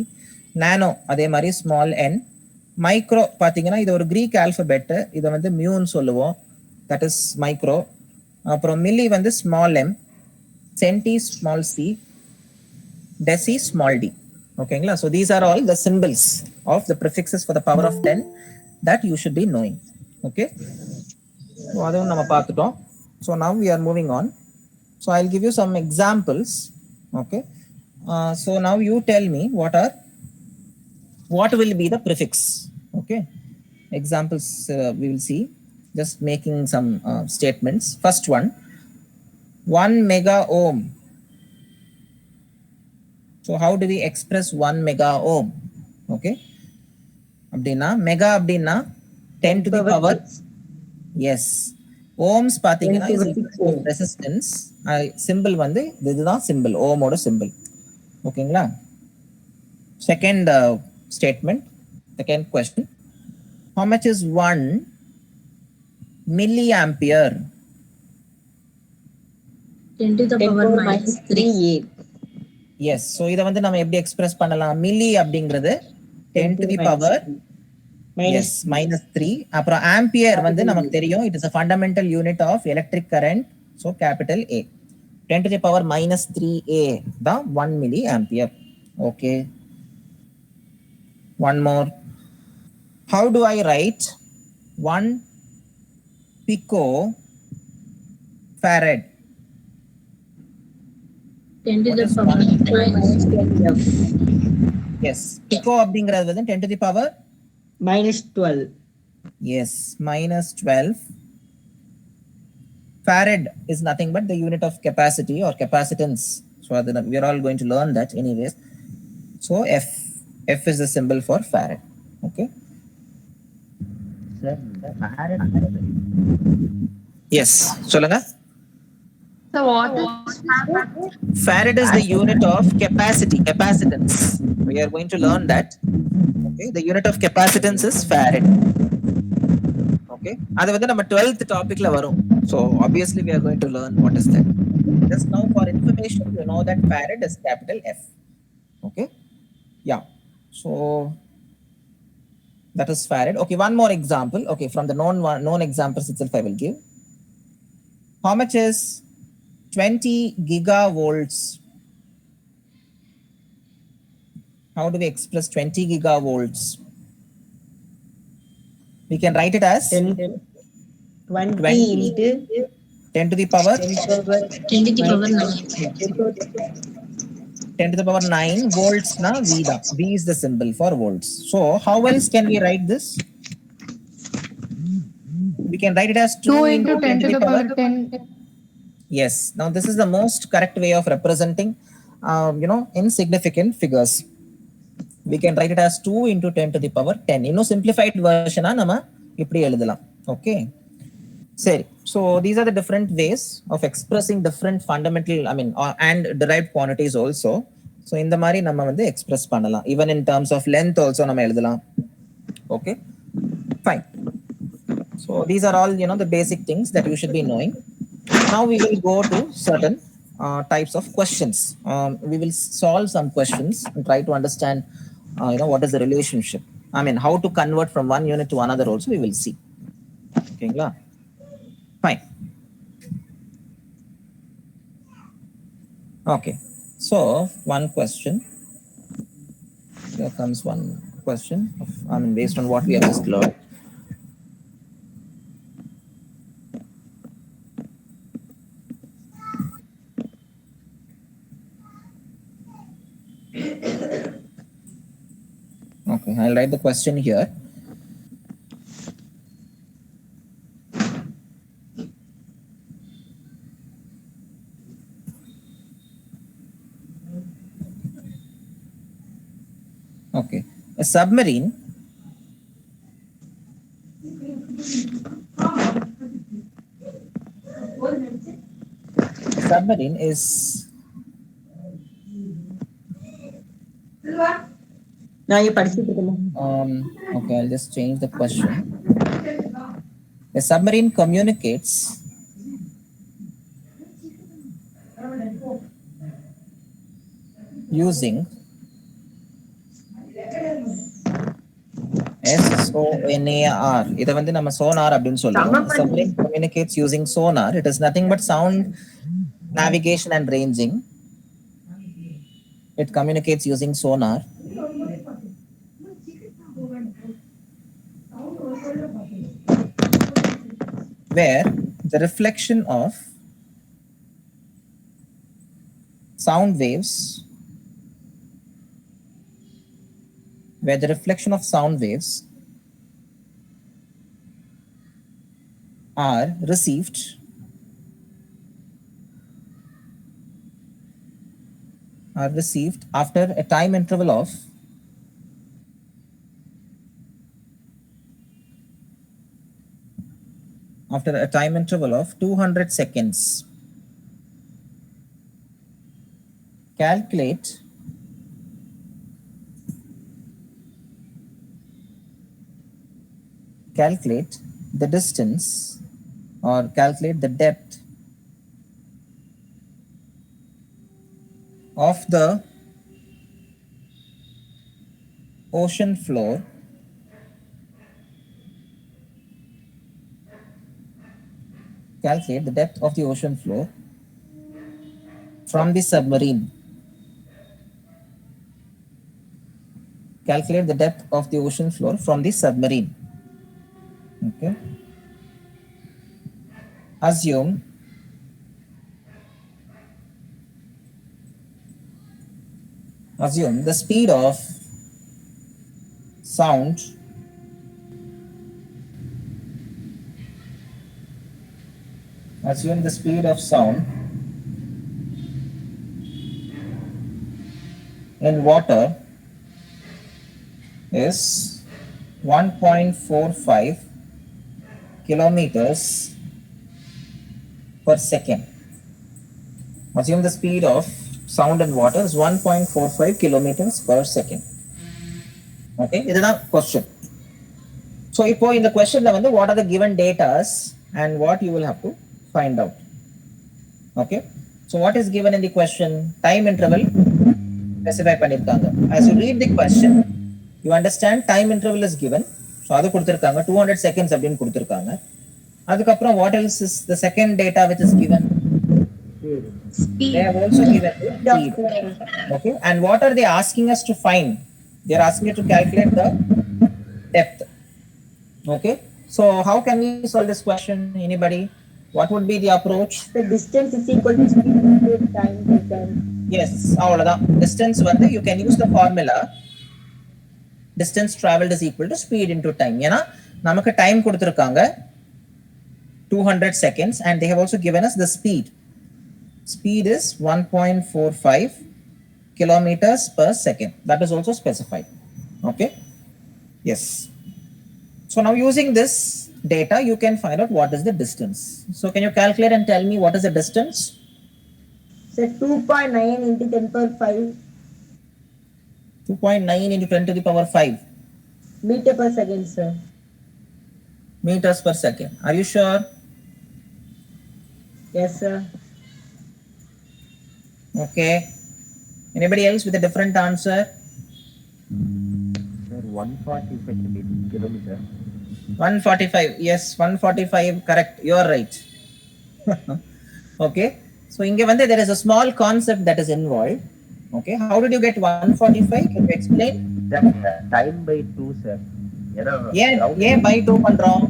Nano அதே மாதிரி small n. Micro பாத்தீங்கன்னா இது ஒரு Greek alphabet, இதை வந்து mu ன்னு சொல்லுவோம், that is micro. அப்புறம் milli வந்து small m, centi small c, deci small d. ஓகேங்களா? So these are all the symbols of the prefixes for the power of 10 that you should be knowing. Okay, so adavum nama paathutom. So now we are moving on. So I'll give you some examples. Okay, so now you tell me what will be the prefix. Okay, examples we will see. Just making some statements. First one, 1 mega ohm. So how do we express 1 mega ohm? Okay, அப்படின்னா mega அப்படின்னா 10 to the power. Yes, ohms பாத்தீங்கன்னா is resistance. Symbol வந்து இதுதான் symbol, ohm ஓட symbol. ஓகேங்களா? Second statement, second question, how much is 1 milliampere? 10 to the power minus 3a. Yes, so இத வந்து நம்ம எப்படி எக்ஸ்பிரஸ் பண்ணலாம்? மில்லி அப்படிங்கிறது 10 to the power yes minus 3. அப்புறம் ஆம்பியர் வந்து நமக்கு தெரியும், it is a fundamental unit of electric current, so capital A. 10 to the power minus 3a தான் 1 milliampere. Okay, one more. How do I write 1 picofarad? 10 to the power minus 12. Yes, pico அப்படிங்கிறது வந்து 10 to the power minus 12. yes minus 12. Farad is nothing but the unit of capacity or capacitance. So we are all going to learn that anyways. So F is the symbol for farad. Okay. Yes, சொல்லுங்க. So what is Farad is the unit of capacitance. We are going to learn that. Okay, the unit of capacitance is farad. Okay, அது வந்து நம்ம 12th topicல வரும். So obviously we are going to learn what is that. Just now for information, you know that farad is capital F. Okay, yeah, so that is farad. Okay, one more example. Okay, from the known examples itself I will give. How much is 20 gigavolts? How do we express 20 gigavolts? We can write it as 20 into 10 to the power 10 to the power 9. 10 to the power 9 volts na V da. V is the symbol for volts. So how else can we write this? We can write it as 2 into 10 to the power 10? Yes. Now this is the most correct way of representing, insignificant figures. We can write it as 2 into 10 to the power 10. Simplified version nama ipdi eludhalam. Okay. Seri. So these are the different ways of expressing different fundamental, and derived quantities also. So in the mari nama vandu express pannalam. Even in terms of length also nama eludhalam. Okay. Fine. So these are all, the basic things that you should be knowing. Now we will go to certain types of questions. We will solve some questions and try to understand, what is the relationship. How to convert from one unit to another also we will see. Okay, fine. Okay, so one question. Here comes one question based on what we have just learned. Okay, I'll write the question here. Okay, a submarine is நான் இங்க படிச்சிட்டு இருக்கேன். Okay, I'll just change the question. A submarine communicates using SONAR. இத வந்து நம்ம sonar அப்படினு சொல்லுவோம். Submarine communicates using sonar. It is nothing but sound navigation and ranging. It communicates using sonar. where the reflection of sound waves are received after a time interval of 200 seconds. Calculate the distance or calculate the depth of the ocean floor from the submarine. Calculate the depth of the ocean floor from the submarine. Okay. Assume the speed of sound in water is 1.45 kilometers per second. Assume the speed of sound in water is 1.45 kilometers per second. Okay, this is the question. So, in the question, what are the given datas and what you will have to find out. Okay, so what is given in the question? Time interval specify பண்ணிருக்காங்க. As you read the question, you understand time interval is given. So அது கொடுத்திருக்காங்க 200 seconds அப்படின்னு கொடுத்திருக்காங்க. அதுக்கப்புறம் what else is the second data which is given? Speed. They have also given speed. Okay, and what are they asking us to find? They are asking you to calculate the depth. Okay, so how can we solve this question? Anybody? What would be the approach? The distance is equal to speed into time taken. Yes, அவ்வளவுதான். Distance you can use the formula distance traveled is equal to speed into time. ஏன்னா நமக்கு time கொடுத்திருக்காங்க 200 seconds and they have also given us the speed. Speed is 1.45 kilometers per second. That is also specified. Okay. Yes. So now using this data, you can find out what is the distance. So can you calculate and tell me what is the distance? So 2.9 into 10 power 5 2.9 into 10 to the power 5 meter per second, sir. meters per second. Are you sure? Yes, sir. Okay. Anybody else with a different answer? Sir, 145 kilometers. 145. Yes, 145. Correct. You are right. Okay. So there is a small concept that is involved. Okay. How did you get 145? Can you explain? That time by 2, sir. ஏன் by 2 பண்றோம்?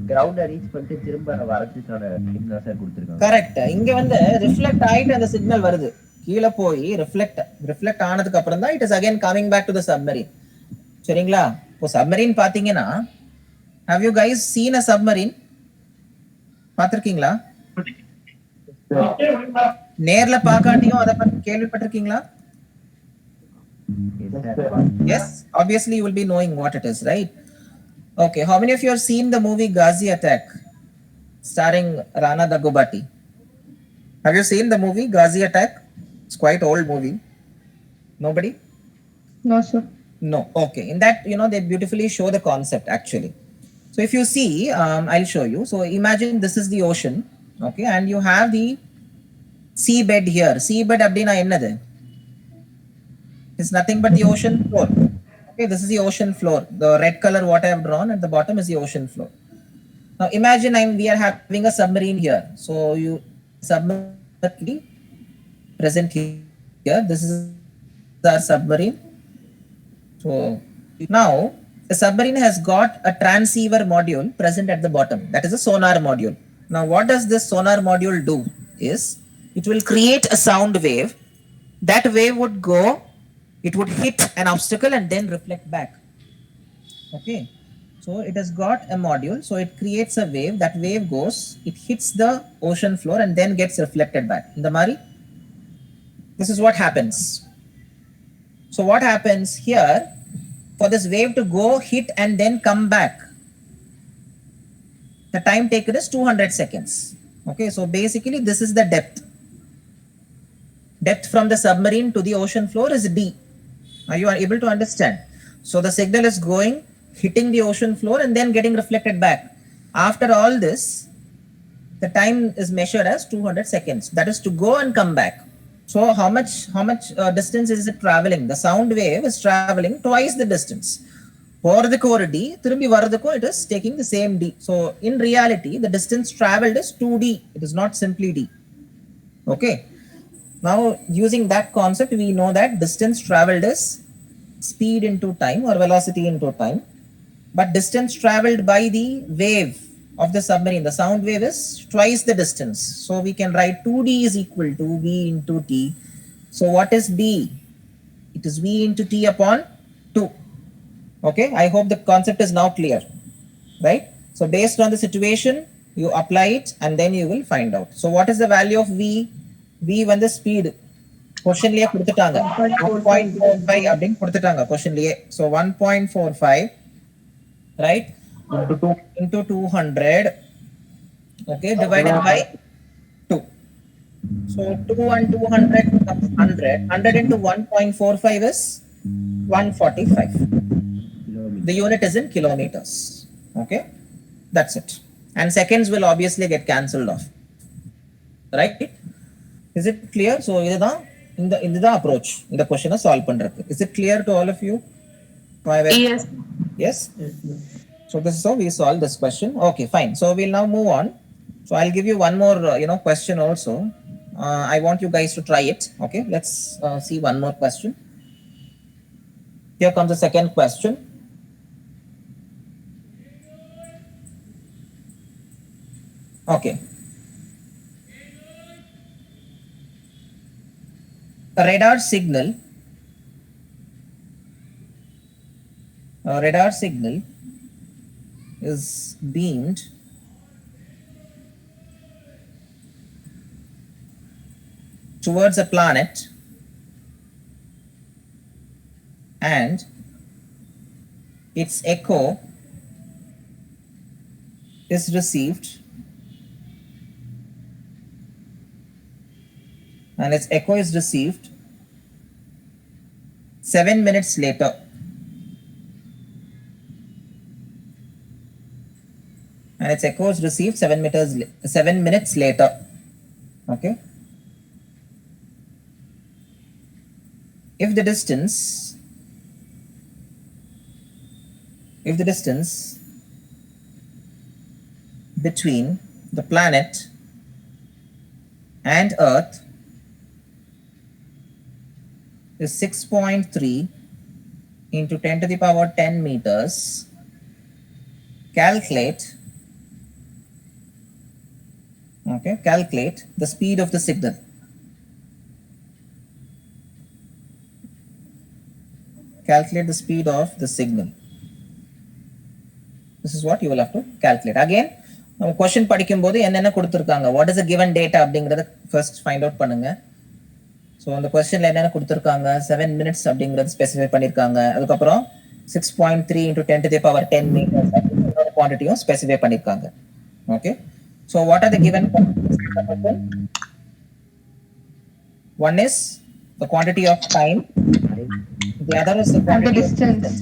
கிரவுண்ட reach பண்ணிட்டு திரும்ப வரதுக்கான time தான் sir கொடுத்திருக்காங்க. Correct. இங்க reflect ஆயிட்டு அந்த சிக்னல் வருது. கீழ போய் ரிஃப்ளெக்ட் ஆனதுக்கு அப்புறம் தான் it is again coming back to the submarine. சரிங்களா? இப்போ submarine பாத்தீங்கன்னா have you guys seen a submarine? பாத்திருக்கீங்களா? நேர்ல பார்க்காட்டியும் அத பத்தி கேள்விப்பட்டிருக்கீங்களா? Yes, obviously you will be knowing what it is, right? Okay, how many of you have seen the movie Ghazi Attack starring Rana Daggubati? Have you seen the movie Ghazi Attack? It's quite old movie. Nobody? No, sir. No. Okay, in that they beautifully show the concept actually. So if you see, I'll show you. So imagine this is the ocean, okay, and you have the seabed here. Seabed abdina ennadu? It's nothing but the ocean floor. Okay, this is the ocean floor. The red color what I have drawn at the bottom is the ocean floor. Now imagine we are having a submarine here. So you submarine present here. This is our submarine. So now the submarine has got a transceiver module present at the bottom. That is a sonar module. Now, what does this sonar module do is it will create a sound wave. That wave would go, it would hit an obstacle and then reflect back. Okay. So it has got a module. So it creates a wave. That wave goes, it hits the ocean floor and then gets reflected back. In the Mari, this is what happens. So what happens here, for this wave to go, hit and then come back, the time taken is 200 seconds. Okay, so basically this is the depth. Depth from the submarine to the ocean floor is D. Are you able to understand? So the signal is going, hitting the ocean floor and then getting reflected back. After all this, the time is measured as 200 seconds. That is to go and come back. So how much distance is it traveling? The sound wave is traveling twice the distance. போறதுக்கு ஒரு D, திரும்பி வரதுக்கும் it is taking the same D. So in reality, the distance traveled is 2D. It is not simply D. Okay. Now using that concept, we know that distance traveled is speed into time or velocity into time. But distance traveled by the wave of the submarine, the sound wave is twice the distance. So we can write 2D is equal to V into T. So what is B? It is V into T upon 2. Okay, I hope the concept is now clear, right? So based on the situation, you apply it and then you will find out. So what is the value of V? V when the speed. Question liye kuduttaanga 1.45 அப்படினு குடுத்துட்டாங்க question liye. So 1.45, right, into 200, okay, divided by 2. So 2 and 200 becomes 100. 100 into 1.45 is 145. The unit is in kilometers. Okay, that's it. And seconds will obviously get cancelled off, right? Is it clear? So in the approach, in the question solve pandrathu. Is it clear to all of you? Yes. Yes. So this is how we solve this question. Okay, fine. So we'll now move on. So I'll give you one more question also. I want you guys to try it. Okay, let's see one more question. Here comes the second question. Okay. A radar signal is beamed towards a planet and its echo is received and its echo is received 7 minutes later. And its echo is received 7 minutes later. Okay. If the distance between the planet and Earth is 6.3 into 10 to the power 10 meters, calculate the speed of the signal. Calculate the speed of the signal. This is what you will have to calculate. Again, நம்ம question படிக்கும்போது என்னென்ன கொடுத்திருக்காங்க, what is the given data அப்படிங்கறத first find out பண்ணுங்க. So அந்த क्वेश्चनல என்னென்ன கொடுத்திருக்காங்க, 7 minutes அப்படிங்கறது ஸ்பெசிஃபை பண்ணிருக்காங்க. அதுக்கு அப்புறம் 6.3 into 10 to the power 10 meters அப்படிங்கற குவாண்டிட்டியும் ஸ்பெசிஃபை பண்ணிருக்காங்க. Okay, so what are the given quantities? One is the quantity of time, the other is the quantity of distance.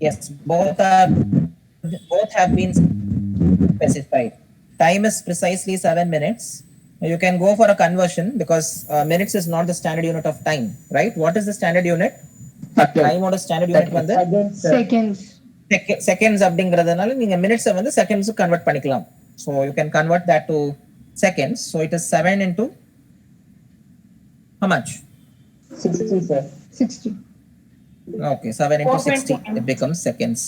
Yes, both have been specified. Time is precisely 7 minutes. You can go for a conversion because minutes is not the standard unit of time, right? What is the standard unit? Time or standard unit வந்து seconds அப்படிங்கறதுனால நீங்க minutes வந்து seconds convert பண்ணிக்கலாம். So you can convert that to seconds. So it is 7 into how much? 60, sir. 60. Okay, 7 into 60, it becomes seconds.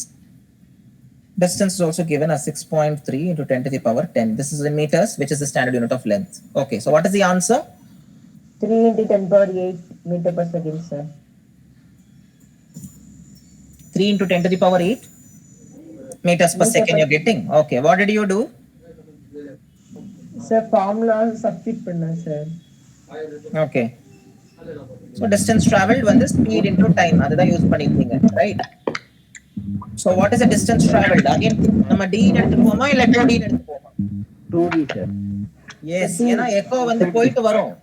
Distance is also given as 6.3 into 10 to the power 10. This is in meters, which is the standard unit of length. Okay, so what is the answer? 3 into 10 power 8 meter per second, sir. 3 into 10 to the power 8 meters per second you're getting. Okay, what did you do? Sir, formula substitute பண்ணேன், sir. Okay. So distance traveled when the speed into time. அதுதான் use பண்ணிருக்கீங்க, right? So what is the distance traveled? Again, நம்ம d ன்னு எடுத்துப்போமா இல்ல 2d ன்னு எடுத்துப்போமா? 2D, sir. Yes, ஏன்னா echo வந்து போயிட்டு வரும்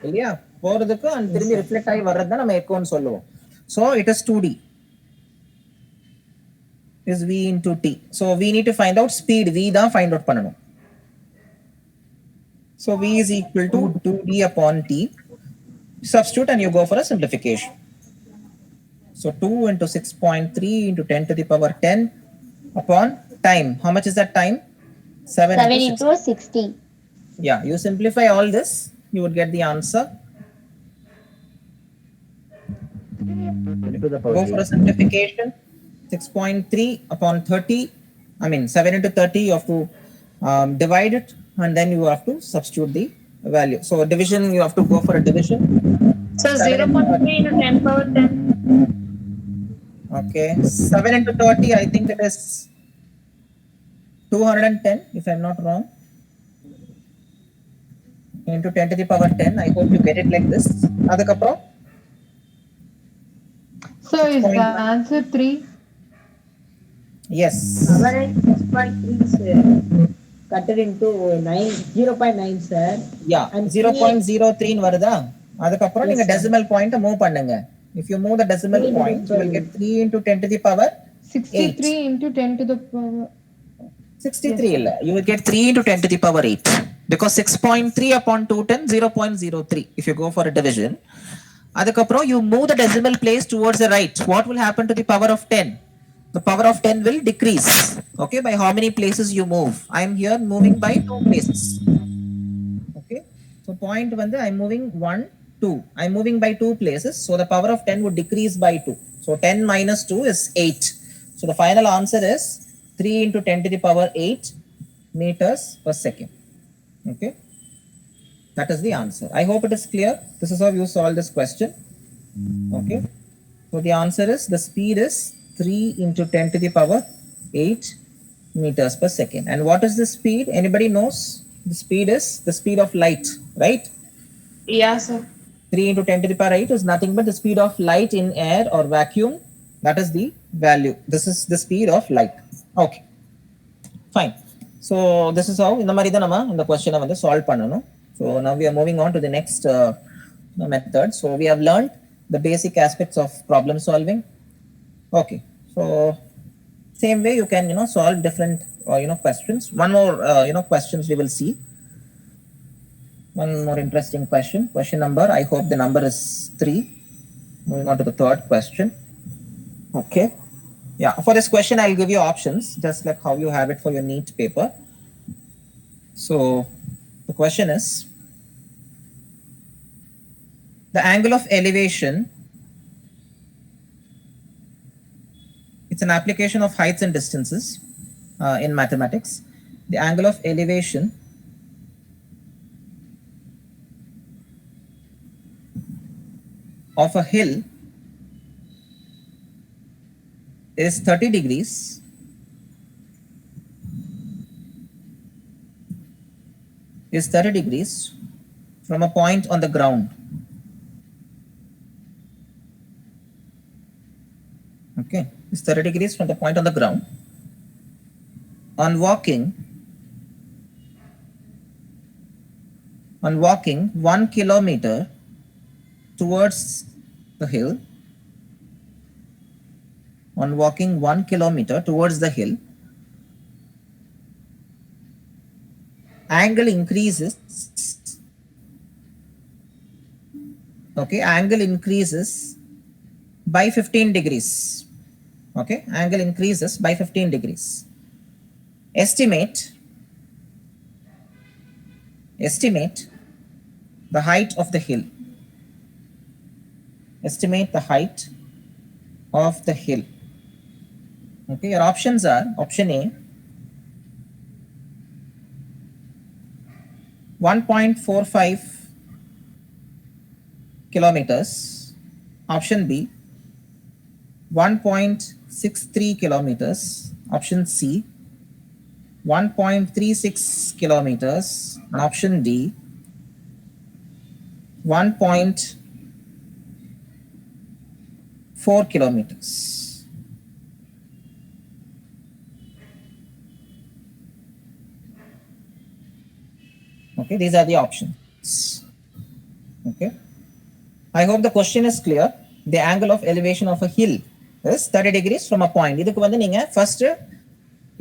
இல்லையா? போறதுக்கு and திரும்பி ரிஃப்ளெக்ட் ஆகி வர்றது தான் நம்ம எக்கோன்னு சொல்லுவோம். So it is 2d. Is v into t. So we need to find out speed. V தான் find out பண்ணணும். So v is equal to 2d upon t. Substitute and you go for a simplification. So 2 into 6.3 into 10 to the power 10 upon time. How much is that time? 7 7 into into 60. Yeah, you simplify all this, you would get the answer. 10 to the power Go for a simplification. 6.3 upon 30. I mean 7 into 30, you have to divide it and then you have to substitute the value. So division, you have to go for a division. So 0.3 into 10 power 10. Okay, 7 into 30, I think it is 210, if I'm not wrong. Into 10 to the power 10. I hope you get it like this. Adukapro? So is the answer 3? Yes. Power 6.3, sir. Cut it into 0.9, sir. Yeah, And 0.03 ன்னு வருதா? அதுக்கப்புறம் நீங்க decimal point move பண்ணுங்க. If you move the decimal point, you will get 3 into 10 to the power 63 into 10 to the power. 63 illa. You will get 3 into 10 to the power 8. Because 6.3 upon 210, 0.03. If you go for a division. அதுக்கப்புறம் you move the decimal place towards the right. What will happen to the power of 10? The power of 10 will decrease. Okay, by how many places you move? I am here moving by 2 places. Okay, so point வந்து I am moving 1, 2. I am moving by 2 places. So the power of 10 would decrease by 2. So 10 minus 2 is 8. So the final answer is 3 into 10 to the power 8 meters per second. Okay, that is the answer. I hope it is clear. This is how you solve this question. Okay, so the answer is the speed is 3 into 10 to the power 8 meters per second. And what is the speed? Anybody knows? The speed is the speed of light, right? Yeah, sir. 3 into 10 to the power 8 is nothing but the speed of light in air or vacuum. That is the value. This is the speed of light. Okay, fine. So this is how இந்த மாதிரி தான் நம்ம இந்த கொஸ்டினை வந்து solve பண்ணணும். So now we are moving on to the next method. So we have learned the basic aspects of problem solving. Okay, so same way you can solve different questions. One more questions we will see. One more interesting question. Question number, I hope the number is 3. Moving on to the third question. Okay. Yeah, for this question, I'll give you options, just like how you have it for your neat paper. So the question is, the angle of elevation, it's an application of heights and distances in mathematics. The angle of elevation of a hill is 30 degrees from a point on the ground. Okay, it's 30 degrees from the point on the ground. On walking 1 kilometer towards the hill, on walking 1 kilometer towards the hill, angle increases. Okay, angle increases by 15 degrees. Okay, angle increases by 15 degrees. Estimate the height of the hill. Estimate the height of the hill. Okay, your options are option A 1.45 kilometers, option B 1.63 kilometers, option C 1.36 kilometers, and option D 1.4 kilometers. Okay, these are the options. Okay, I hope the question is clear. The angle of elevation of a hill is 30 degrees from a point. இதுக்கு வந்து நீங்க first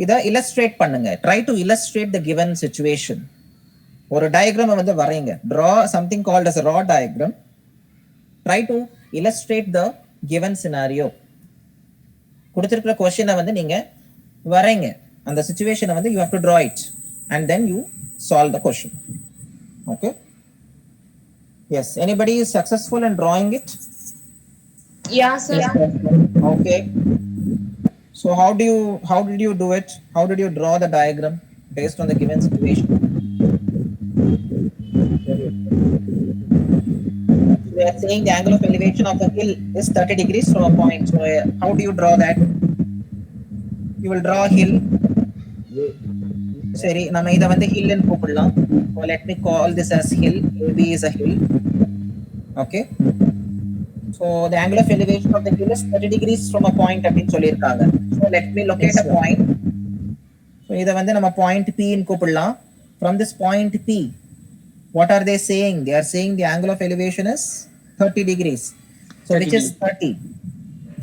இதை illustrate பண்ணுங்க. Try to illustrate the given situation. ஒரு diagram வந்து வரைங்க. Draw something called as a raw diagram. Try to illustrate the given scenario. கொடுத்திருக்கிற கொஸ்டினை வந்து நீங்க வரைங்க. அந்த சிச்சுவேஷனை வந்து you have to draw it and then you solve the question. Okay. Yes. Anybody is successful in drawing it? Yeah, sir. Okay. So how did you do it? How did you draw the diagram based on the given situation? We are saying the angle of elevation of a hill is 30 degrees from a point. So how do you draw that? You will draw a hill. சரி, நம்ம இதை வந்து ஹில்னு கூப்பிடலாம். So let me call this as hill. AB is a hill. Okay. So the angle of elevation of the hill is 30 degrees from a point அப்படின்னு சொல்லியிருக்காங்க. So let me locate a point. So இதை வந்து நம்ம point P ன்னு கூப்பிடலாம். From this point P, what are they saying? They are saying the angle of elevation is 30 degrees. So which is 30?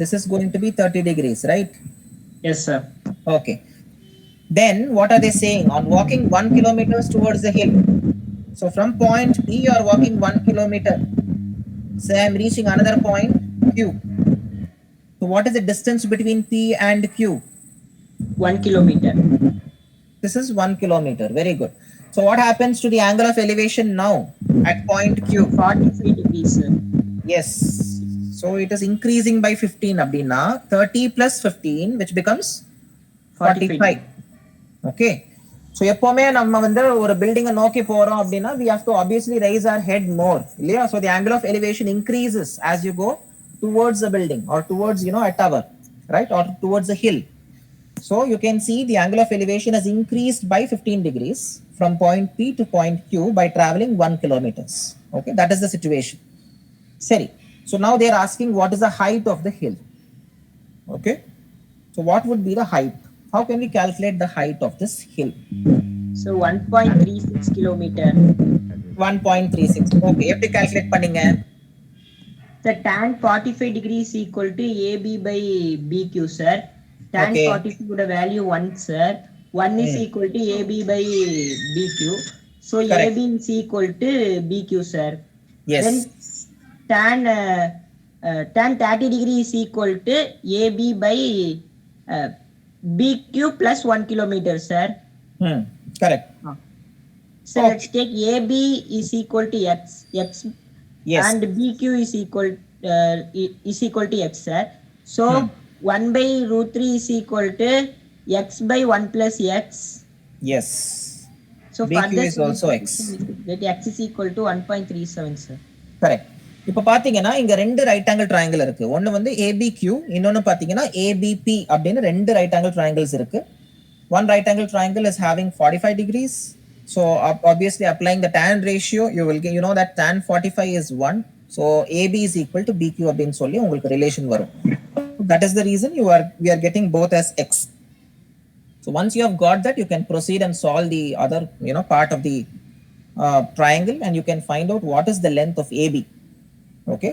This is going to be 30 degrees, right? Yes, sir. Okay. Then what are they saying? On walking 1 kilometer towards the hill. So from point P, you are walking 1 kilometer. Say I am reaching another point Q. So what is the distance between P and Q? 1 kilometer. This is 1 kilometer. Very good. So what happens to the angle of elevation now at point Q? 45 degrees, sir. Yes. So it is increasing by 15 abdina. 30 plus 15, which becomes 45. Okay. So எப்பவுமே நம்ம வந்து ஒரு பில்டிங்கை நோக்கி போறோம் அப்படின்னா we have to obviously raise our head more இல்லையா? So the angle of elevation increases as you go towards the building or towards a tower, right, or towards a hill. So you can see the angle of elevation has increased by 15 degrees from point P to point Q by traveling 1 kilometers. Okay, that is the situation. Seri. So now they are asking what is the height of the hill. Okay. So what would be the height? How can we calculate the height of this hill? So 1.36 kilometer. 1.36. Okay, எப்படி calculate பண்ணீங்க? The tan 45 degrees equal to AB by BQ, sir. Tan Okay. 45 would have value 1, sir. 1 is equal to AB by BQ. So Correct. AB is equal to BQ, sir. Yes. Then tan 30 degrees is equal to AB by BQ plus 1 kilometer, sir. Correct. So let's take AB is equal to X Yes. and BQ is equal to X, sir. So 1 by root 3 is equal to X by 1 plus X. Yes. So BQ further is also X. that X is equal to 1.37, sir. Correct. இப்போ பாத்தீங்கன்னா இங்க ரெண்டு right angle triangle இருக்கு. ஒன்னு வந்து ABQ, இன்னொன்னு பாத்தீங்கன்னா ABP அப்படின்னு ரெண்டு ரைட் ஆங்கிள் ட்ரையாங்கிள்ஸ் இருக்கு. One right angle triangle is having 45 degrees. So obviously applying the tan ratio, you will get, that tan 45 is 1. So AB is equal to BQ அப்படின்னு சொல்லி உங்களுக்கு relation வரும். That is the reason we are getting both as X. So once you have got that, you can proceed and solve the other part of the triangle, and you can find out what is the length of AB. Okay.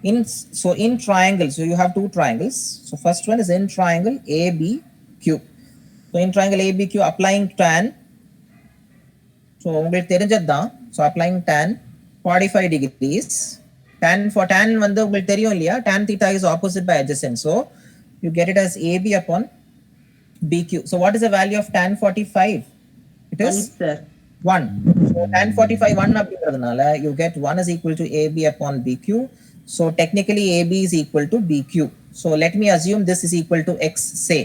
In triangle, so you have two triangles. So first one is in triangle ABQ. So in triangle ABQ, applying tan. So உங்களுக்கு தெரிஞ்சதுதான். So applying tan 45 degrees. Tan வந்து உங்களுக்கு தெரியும் இல்லையா? Tan theta is opposite by adjacent. So you get it as AB upon BQ. So what is the value of tan 45? It is 1. So tan 45 1 அப்படிங்கிறதுனால you get 1 is equal to AB upon BQ. So technically AB is equal to BQ. So let me assume this is equal to X, say.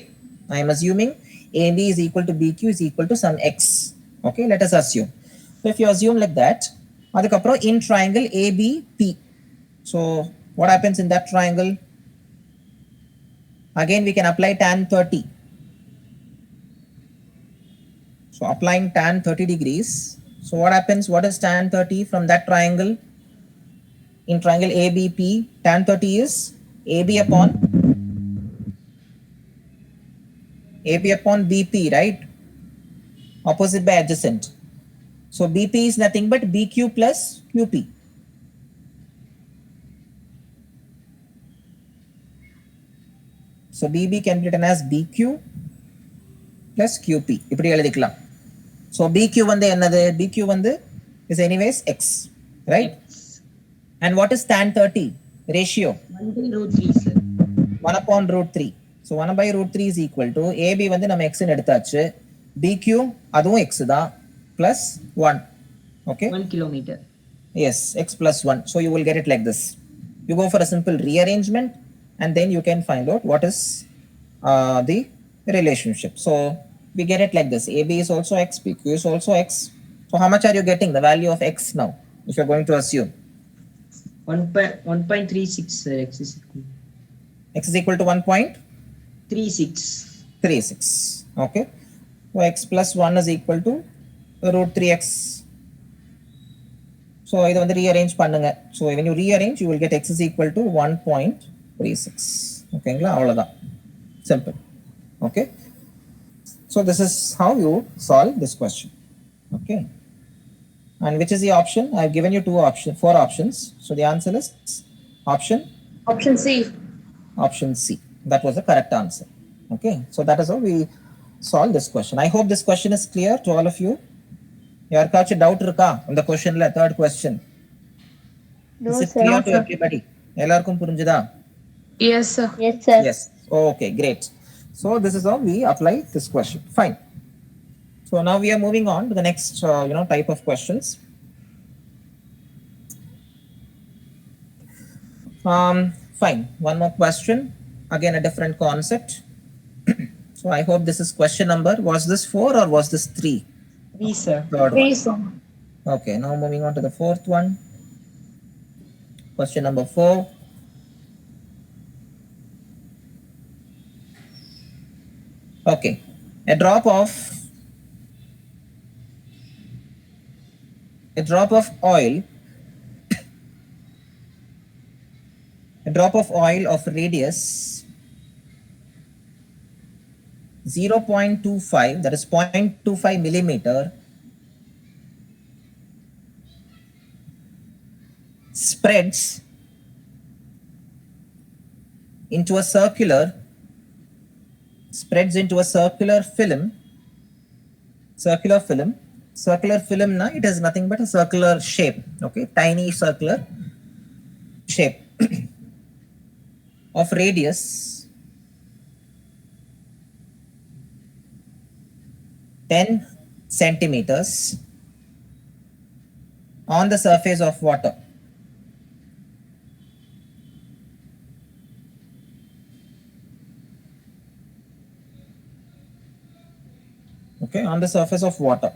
I am assuming AB is equal to BQ is equal to some X. Okay, let us assume. So if you assume like that, in triangle ABP. So what happens in that triangle? Again, we can apply tan 30. So applying tan 30 degrees. So what happens? What is tan 30 from that triangle? In triangle ABP, tan 30 is AB upon BP, right? Opposite by adjacent. So BP is nothing but BQ plus QP. So BB can be written as BQ plus QP. So BQ is anyways X, right? And what is tan 30 ratio? 1 by root 3, sir. 1 upon root 3. So 1 by root 3 is equal to AB நம்ம X ன்னு எடுத்தாச்சு. BQ அதுவும் X தான் plus 1. Okay. 1 kilometer. Yes, X plus 1. So you will get it like this. You go for a simple rearrangement and then you can find out what is the relationship. So we get it like this. AB is also X, BQ is also X. So how much are you getting the value of X now? If you're going to assume 1.36, sir. X is equal to 36. 36. Okay. So X plus 1 is equal to root 3X. So இதை வந்து rearrange பண்ணுங்க. So when you rearrange, you will get X is equal to 1.36. ஓகேங்களா, அவ்வளவுதான். Simple. Okay. So this is how you solve this question. Okay. And which is the option? I've given you four options. So the answer is option C. Option C. That was the correct answer. Okay. So that is how we solve this question. I hope this question is clear to all of you. யாருக்காச்சும் doubt இருக்கா இந்த क्वेश्चनல third question? No, Is it sir. clear to everybody? எல்லாருக்கும் புரிஞ்சுதா? Yes, sir. Yes, sir. Yes. Okay, great. So this is how we apply this question. Fine. So now we are moving on to the next type of questions. Fine. One more question. Again, a different concept. So I hope this is question number. Was this 4 or was this 3? 3, sir. Third one. 3, sir. Okay, now moving on to the fourth one. Question number 4. Okay, a drop of oil of radius 0.25, that is 0.25 millimeter, spreads into a circular film. Circular film na, it has nothing but a circular shape. Okay, tiny circular shape of radius 10 centimeters on the surface of water. Okay, on the surface of water.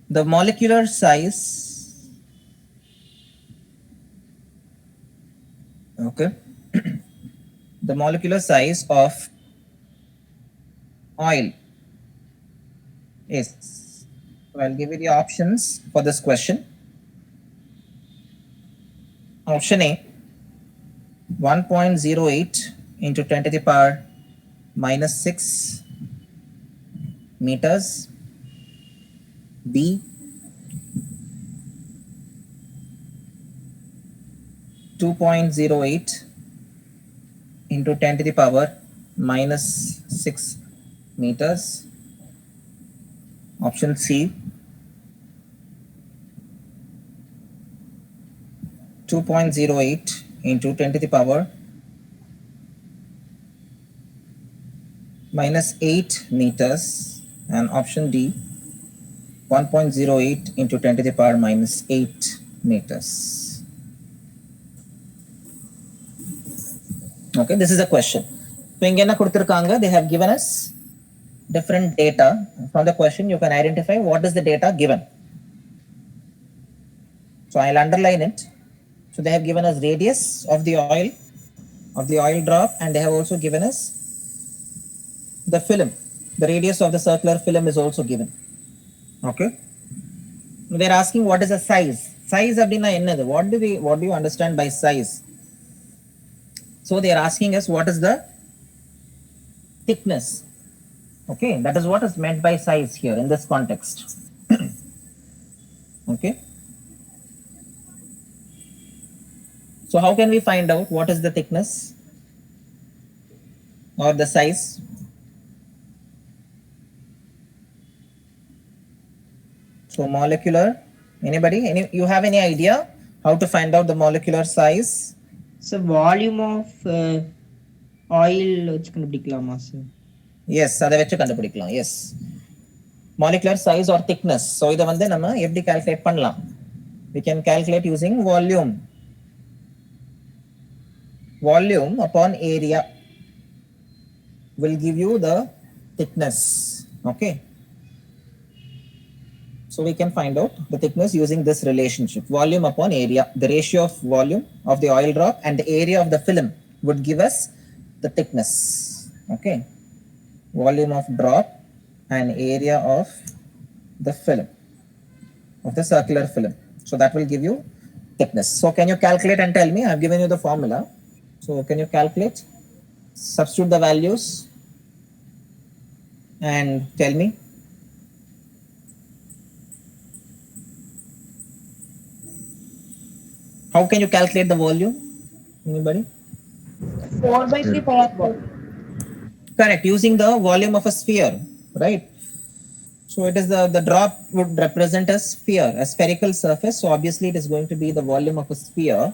The molecular size, okay, the molecular size of oil is, so I'll give you the options for this question. Option A, 1.08 into 10 to the power minus 6 meters. B, 2.08 into 10 to the power minus 6 meters. Option C, 2.08 into 10 to the power minus 8 meters. And option D, 1.08 into 10 to the power minus 8 meters. Okay, this is a question. So inga enna kuduthirukanga, they have given us different data. From the question you can identify what is the data given. So I'll underline it. So they have given us radius of the oil drop, and they have also given us the film. The radius of the circular film is also given. Okay. They're asking what is the size. Size abdina ennadu? What do you understand by size? So they are asking us what is the thickness. Okay, that is what is meant by size here in this context. Okay. So how can we find out what is the thickness or the size? So molecular, anybody? You have any idea how to find out the molecular size? So volume of oil வச்சு கண்டுபிடிக்கலாமா sir? Yes, அதை வச்சு கண்டுபிடிக்கலாம். Yes. Molecular size or thickness. So இதை வந்து நம்ம எப்படி calculate பண்ணலாம்? We can calculate using volume. Volume upon area will give you the thickness. Okay. So we can find out the thickness using this relationship, volume upon area. The ratio of volume of the oil drop and the area of the film would give us the thickness. Okay. Volume of drop and area of the film, of the circular film. So that will give you thickness. So can you calculate and tell me? I've given you the formula. So can you calculate? Substitute the values and tell me. How can you calculate the volume? Anybody? 4/3 pi r. Correct, using the volume of a sphere, right? So it is the drop would represent a sphere, a spherical surface. So obviously it is going to be the volume of a sphere.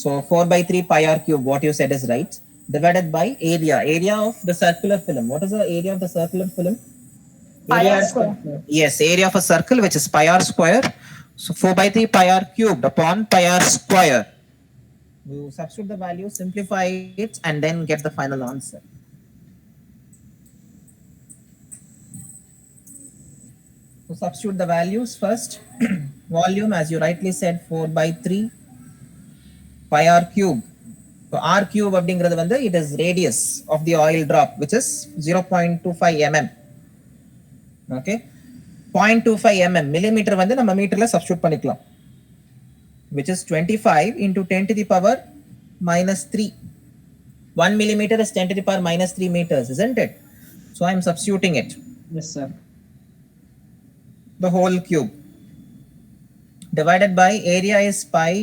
So 4/3 pi r cube, what you said is right, divided by area of the circular film. What is the area of the circular film? Pi Area r square. Yes, area of a circle, which is pi r square. So 4/3 pi r cubed upon pi r square. You substitute the value, simplify it, and then get the final answer. So substitute the values first. Volume, as you rightly said, 4/3 pi r cube. So r cube அப்படிங்கிறது வந்து it is radius of the oil drop, which is 0.25 mm. Okay. 0.25 mm, millimeter வந்து நம்ம மீட்டர்ல substitute பண்ணிக்கலாம், which is 25 into 10 to the power minus 3. 1 millimeter is 10 to the power minus 3 meters, isn't it? So I'm substituting it. Yes sir. The whole cube divided by area is pi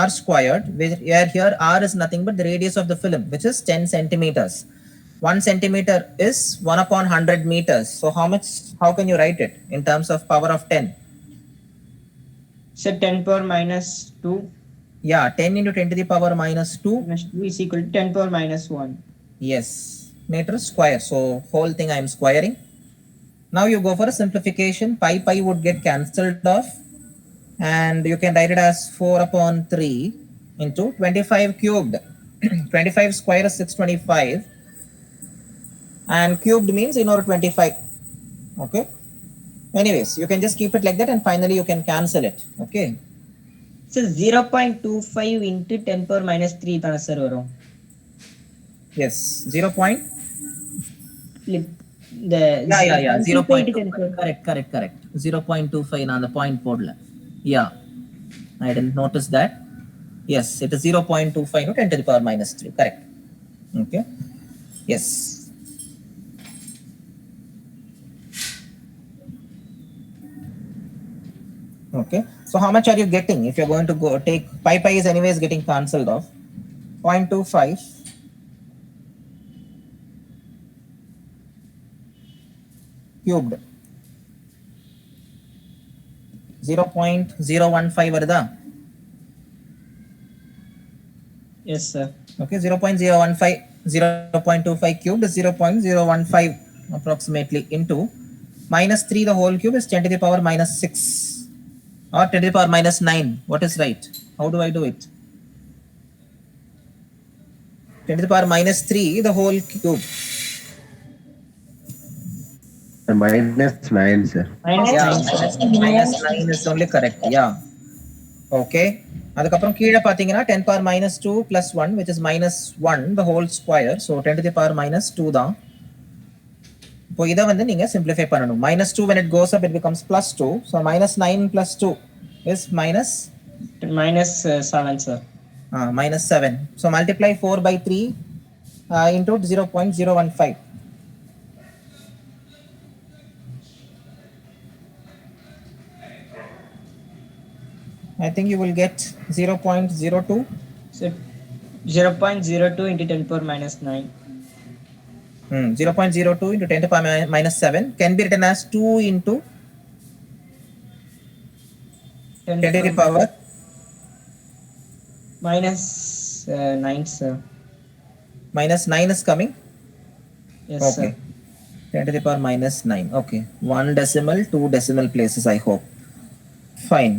r squared, where here r is nothing but the radius of the film, which is 10 centimeters. 1 centimeter is 1 upon 100 meters. So how can you write it in terms of power of 10? So 10 power minus 2. Yeah, 10 into 10 to the power minus 2. Minus 2 is equal to 10 power minus 1. Yes, meter square. So whole thing I am squaring. Now you go for a simplification. Pi would get cancelled off, and you can write it as 4 upon 3 into 25 cubed. 25 square is 625, and cubed means in over 25. Okay. Anyways, you can just keep it like that, and finally you can cancel it. Okay. So 0.25 into 10 power minus 3 தான sir வரும்? Yes, 0. The yeah 0.25. correct 0.25 on the point போடல. Yeah, I didn't notice that. Yes, it is 0.25 to 10 to the power minus 3. Correct. Okay. Yes. Okay. So how much are you getting if you're going to go take pi is anyways getting cancelled off? 0.25 cubed. 0.015 வருதா? Yes sir. Okay, 0.015, 0.25 cubed is 0.015 approximately into minus 3, the whole cube is 10 to the power minus 6. or 10 to the power minus 9? What is right? How do I do it? 10 to the power minus 3, the whole cube. Minus 9, sir. Yeah, minus 9 is only correct. Yeah. Okay. அதுக்கப்புறம் கீழே பார்த்தீங்கன்னா 10 power minus 2 plus 1, which is minus 1, the whole square. So 10 to the power minus 2 தான். இப்போ இதை வந்து நீங்க simplify பண்ணணும். Minus 2 when it goes up, it becomes plus 2. So minus 9 plus 2 is minus minus 7, sir. Minus 7. So multiply 4 by 3 into 0.015. I think you will get 0.02. So 0.02 into 10 power minus 9. 0.02 into 10 to the power minus 7 can be written as 2 into 10 to the power minus 9, sir. minus 9 is coming. Yes, Okay. sir. 10 to the power minus 9. Okay. 1 decimal, 2 decimal places, I hope. Fine.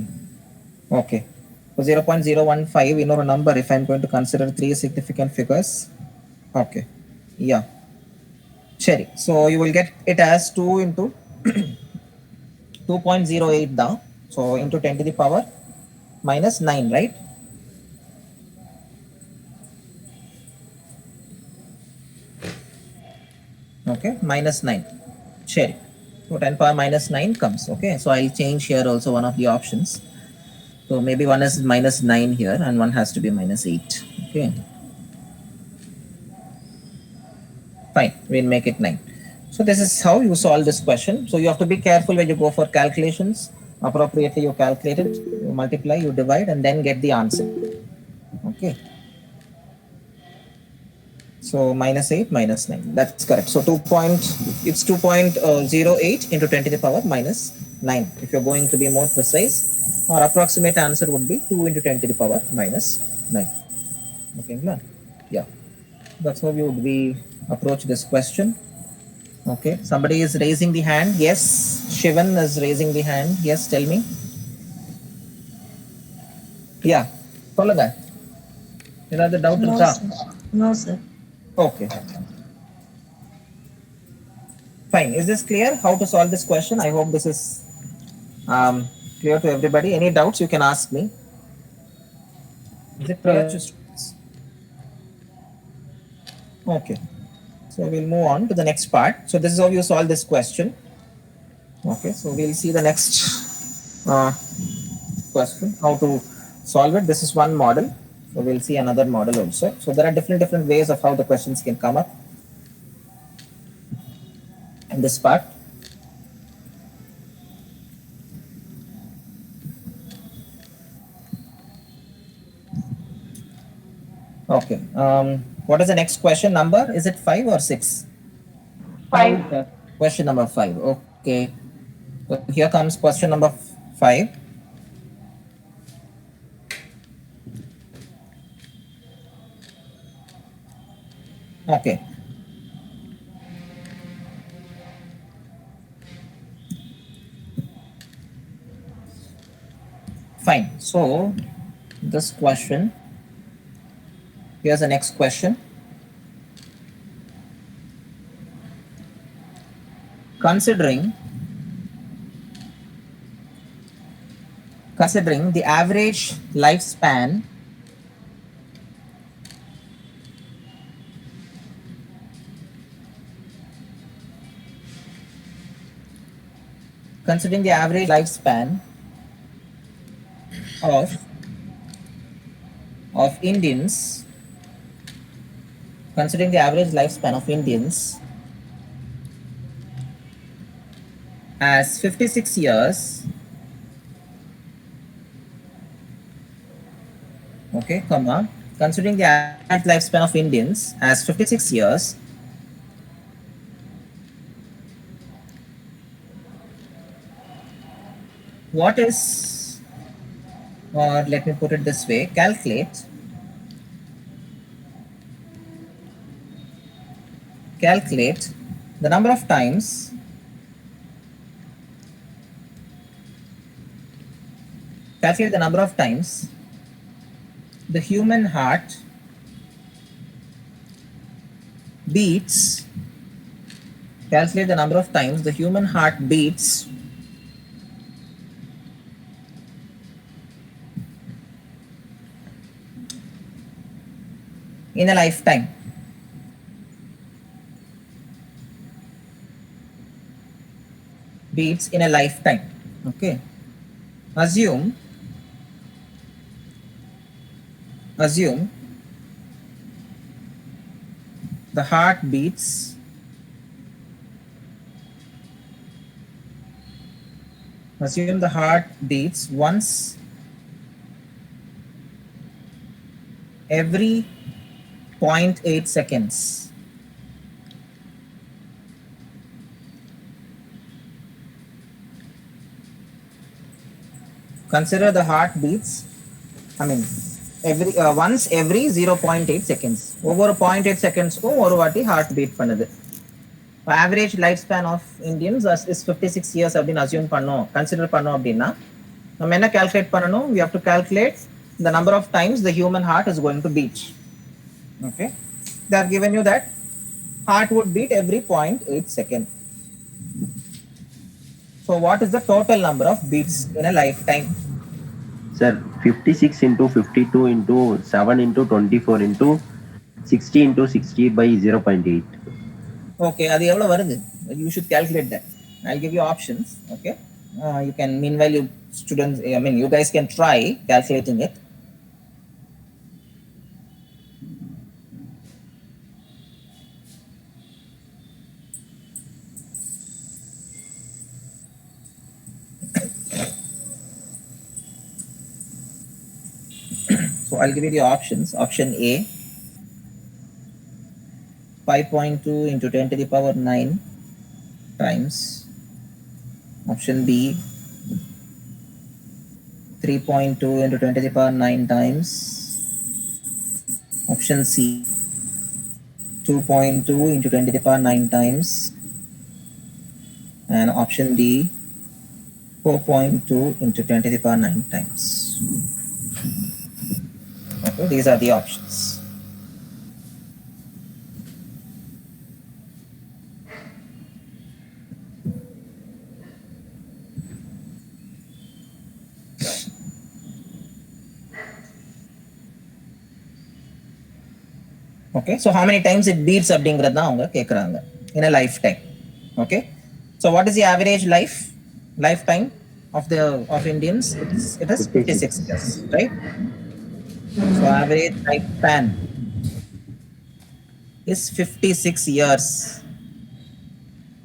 Okay. So 0.015 in our number, if I'm going to consider 3 significant figures. Okay. Yeah. Cherry. So you will get it as 2 into 2.08 down. So into 10 to the power minus 9, right? Okay, minus 9. Cherry. So 10 power minus 9 comes. Okay, so I'll change here also one of the options. So maybe one is minus 9 here and one has to be minus 8. Okay. Fine, we'll make it 9. So this is how you solve this question. So you have to be careful when you go for calculations. Appropriately you calculate it, you multiply, you divide, and then get the answer. Okay. So minus 8, minus 9. That's correct. So it's 2.08 into 10 to the power minus 9. If you're going to be more precise, our approximate answer would be 2 into 10 to the power minus 9. Okay, yeah. That's how you would be approach this question. Okay, somebody is raising the hand. Yes, Shivan is raising the hand. Yes, tell me. Yeah, சொல்லுங்க. ஏதாவது doubt இருக்கா? No, sir. Okay. Fine. Is this clear how to solve this question? I hope this is clear to everybody. Any doubts you can ask me. Is it clear to students? Okay. So we'll move on to the next part. So this is how you solve this question. Okay. So we'll see the next question, how to solve it. This is one model. So we'll see another model also. So there are different ways of how the questions can come up in this part. Okay. What is the next question number? Is it 5 or 6? 5. Question number 5. Okay. So here comes question number 5. Okay. Fine. So this question, here's the next question. Considering the average lifespan of Indians, considering the average lifespan of Indians as 56 years, okay, comma, considering the average lifespan of Indians as 56 years, what is, or let me put it this way, calculate the number of times calculate the number of times the human heart beats. Calculate the number of times the human heart beats in a lifetime. Beats in a lifetime. Okay. Assume the heart beats once every 0.8 seconds. Consider the heart beats, once every 0.8 seconds. Over 0.8 seconds ko oru vaati heart beat பண்ணுது. Average lifespan of Indians is 56 years அப்படின்னு assume consider பண்ணோம் அப்படின்னா நம்ம என்ன calculate பண்ணணும்? We have to calculate the number of times the human heart is going to beat. Okay, they have given you that heart would beat every 0.8 second. So what is the total number of beats in a lifetime? Sir, 56 into 52 into 7 into 24 into 60 into 60 by 0.8. Okay, அது எவ்வளவு வருது? You should calculate that. I'll give you options. Okay, you can meanwhile you students, you guys can try calculating it. So I'll give you the options. Option A, 5.2 into 10 to the power 9 times. Option B, 3.2 into 10 to the power 9 times. Option C, 2.2 into 10 to the power 9 times. And option D, 4.2 into 10 to the power 9 times. Okay, these are the options. Okay, so how many times it beats அப்படிங்கிறது தான் அவங்க கேக்குறாங்க in a lifetime. Okay, so what is the average lifetime of Indians? It is 56 years, right? So average lifespan is 56 years.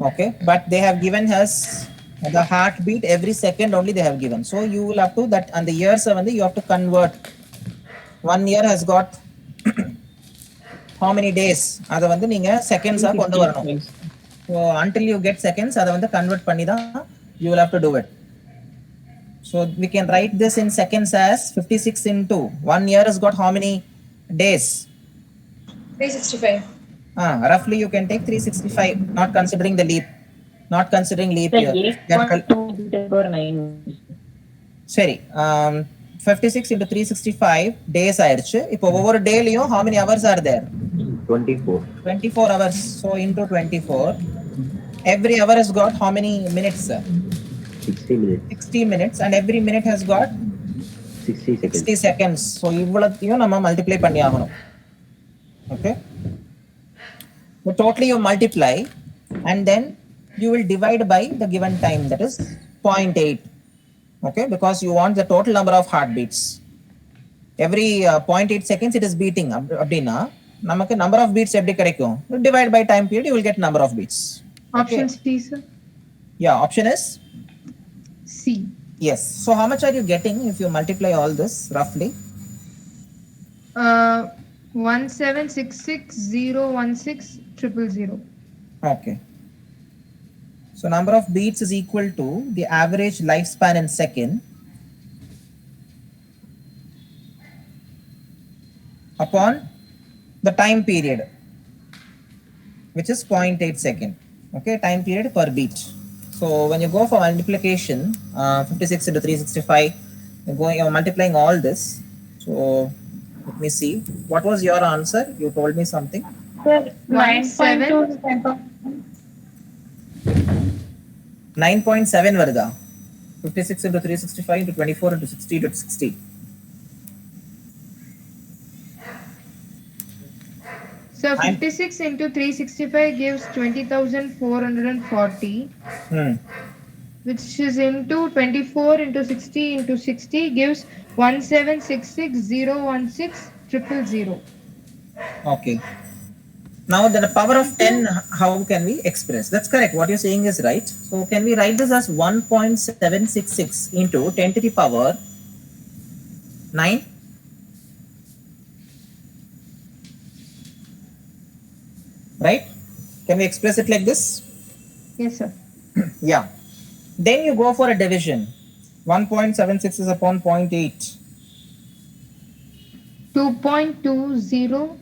Okay, but they have given us the heartbeat every second only they have given. So you will have to that and the years you have to convert. 1 year has got how many days? அதை நீங்க seconds கொண்டு வரணும். So until you get seconds அதை convert பண்ணி தான் you will have to do it. So we can write this in seconds as 56 into 1 year has got how many days? 365. Roughly you can take 365, not considering the leap year. 8.2 into 10 power 9. சரி, 56 into 365 days ஆயிருச்சு. இப்போ ஒவ்வொரு டேலயும் how many hours are there? 24 hours. So into 24, every hour has got how many minutes? 60 minutes, and every minute has got 60 seconds. So இவ்வளத்தையும் நம்ம multiply பண்ணி ஆகணும். Okay, so totally you multiply and then you will divide by the given time, that is 0.8. Okay, because you want the total number of heartbeats. Every 0.8 seconds it is beating அப்படினா நமக்கு number of beats எப்படி கிடைக்கும்? Divide by time period, you will get number of beats. Option C, sir. Yeah, option is C. yes. So how much are you getting if you multiply all this roughly? 1766016 Okay, so number of beats is equal to the average lifespan in second upon the time period, which is 0.8 second. Okay, time period per beat. So when you go for multiplication, 56 into 365 you're multiplying all this. So let me see. What was your answer? You told me something. Sir, 9.2 9.7 Varga. 56 into 365 into 24 into 60 into 60. So 56 into 365 gives 20,440, which is into 24 into 60 into 60 gives 1766016,000. Okay. Now the power of 10, how can we express? That's correct. What you're saying is right. So can we write this as 1.766 into 10 to the power 9? Right? Can we express it like this? Yes, sir. Yeah. Then you go for a division. 1.76 is upon 0.8. 2.20.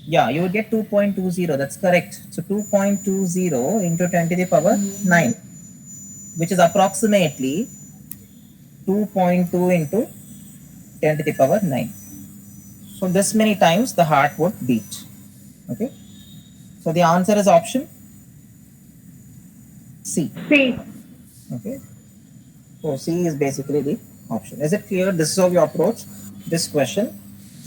Yeah, you would get 2.20. That's correct. So 2.20 into 10 to the power 9, which is approximately 2.2 into 10 to the power 9. So this many times the heart would beat. Okay. So the answer is option C. C. Okay. So C is basically the option. Is it clear? This is how you approach this question.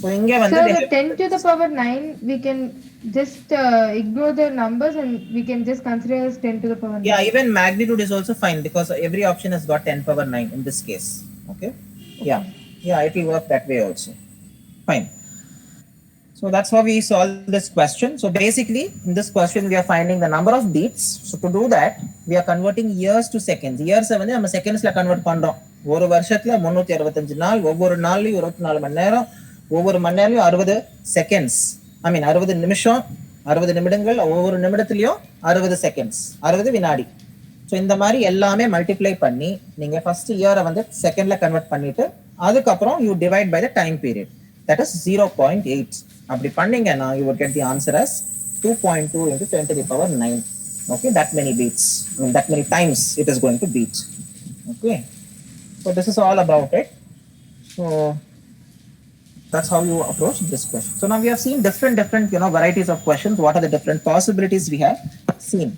So inge So the 10 to the power 9, we can just ignore the numbers and we can just consider as 10 to the power 9. Yeah, even magnitude is also fine because every option has got 10 power 9 in this case. Okay. Yeah. Yeah, it will work that way also. Fine. So that's how we solve this question. So basically, in this question, we are finding the number of beats. So to do that, we are converting years to seconds. Years வந்து நம்ம செகண்ட்ஸ்ல convert பண்றோம். ஒரு வருஷத்துல 365 நாள், ஒவ்வொரு நாள்லயும் 24 மணி நேரம், ஒவ்வொரு மணி நேரம்லயும் 60 seconds. 60 நிமிஷம், 60 நிமிடங்கள், ஒவ்வொரு நிமிடத்திலயும் 60 செகண்ட்ஸ், 60 வினாடி. ஸோ இந்த மாதிரி எல்லாமே மல்டிப்ளை பண்ணி நீங்க ஃபர்ஸ்ட் இயரை வந்து செகண்ட்ல கன்வெர்ட் பண்ணிட்டு அதுக்கப்புறம் you divide by the time period. That is 0.8. அப்படி பண்ணீங்கன்னா you would get the answer as 2.2 into 10 to the power 9. Okay, that many beats. That many times it is going to beat. Okay, so this is all about it. So that's how you approach this question. So now we have seen different varieties of questions. What are the different possibilities we have seen?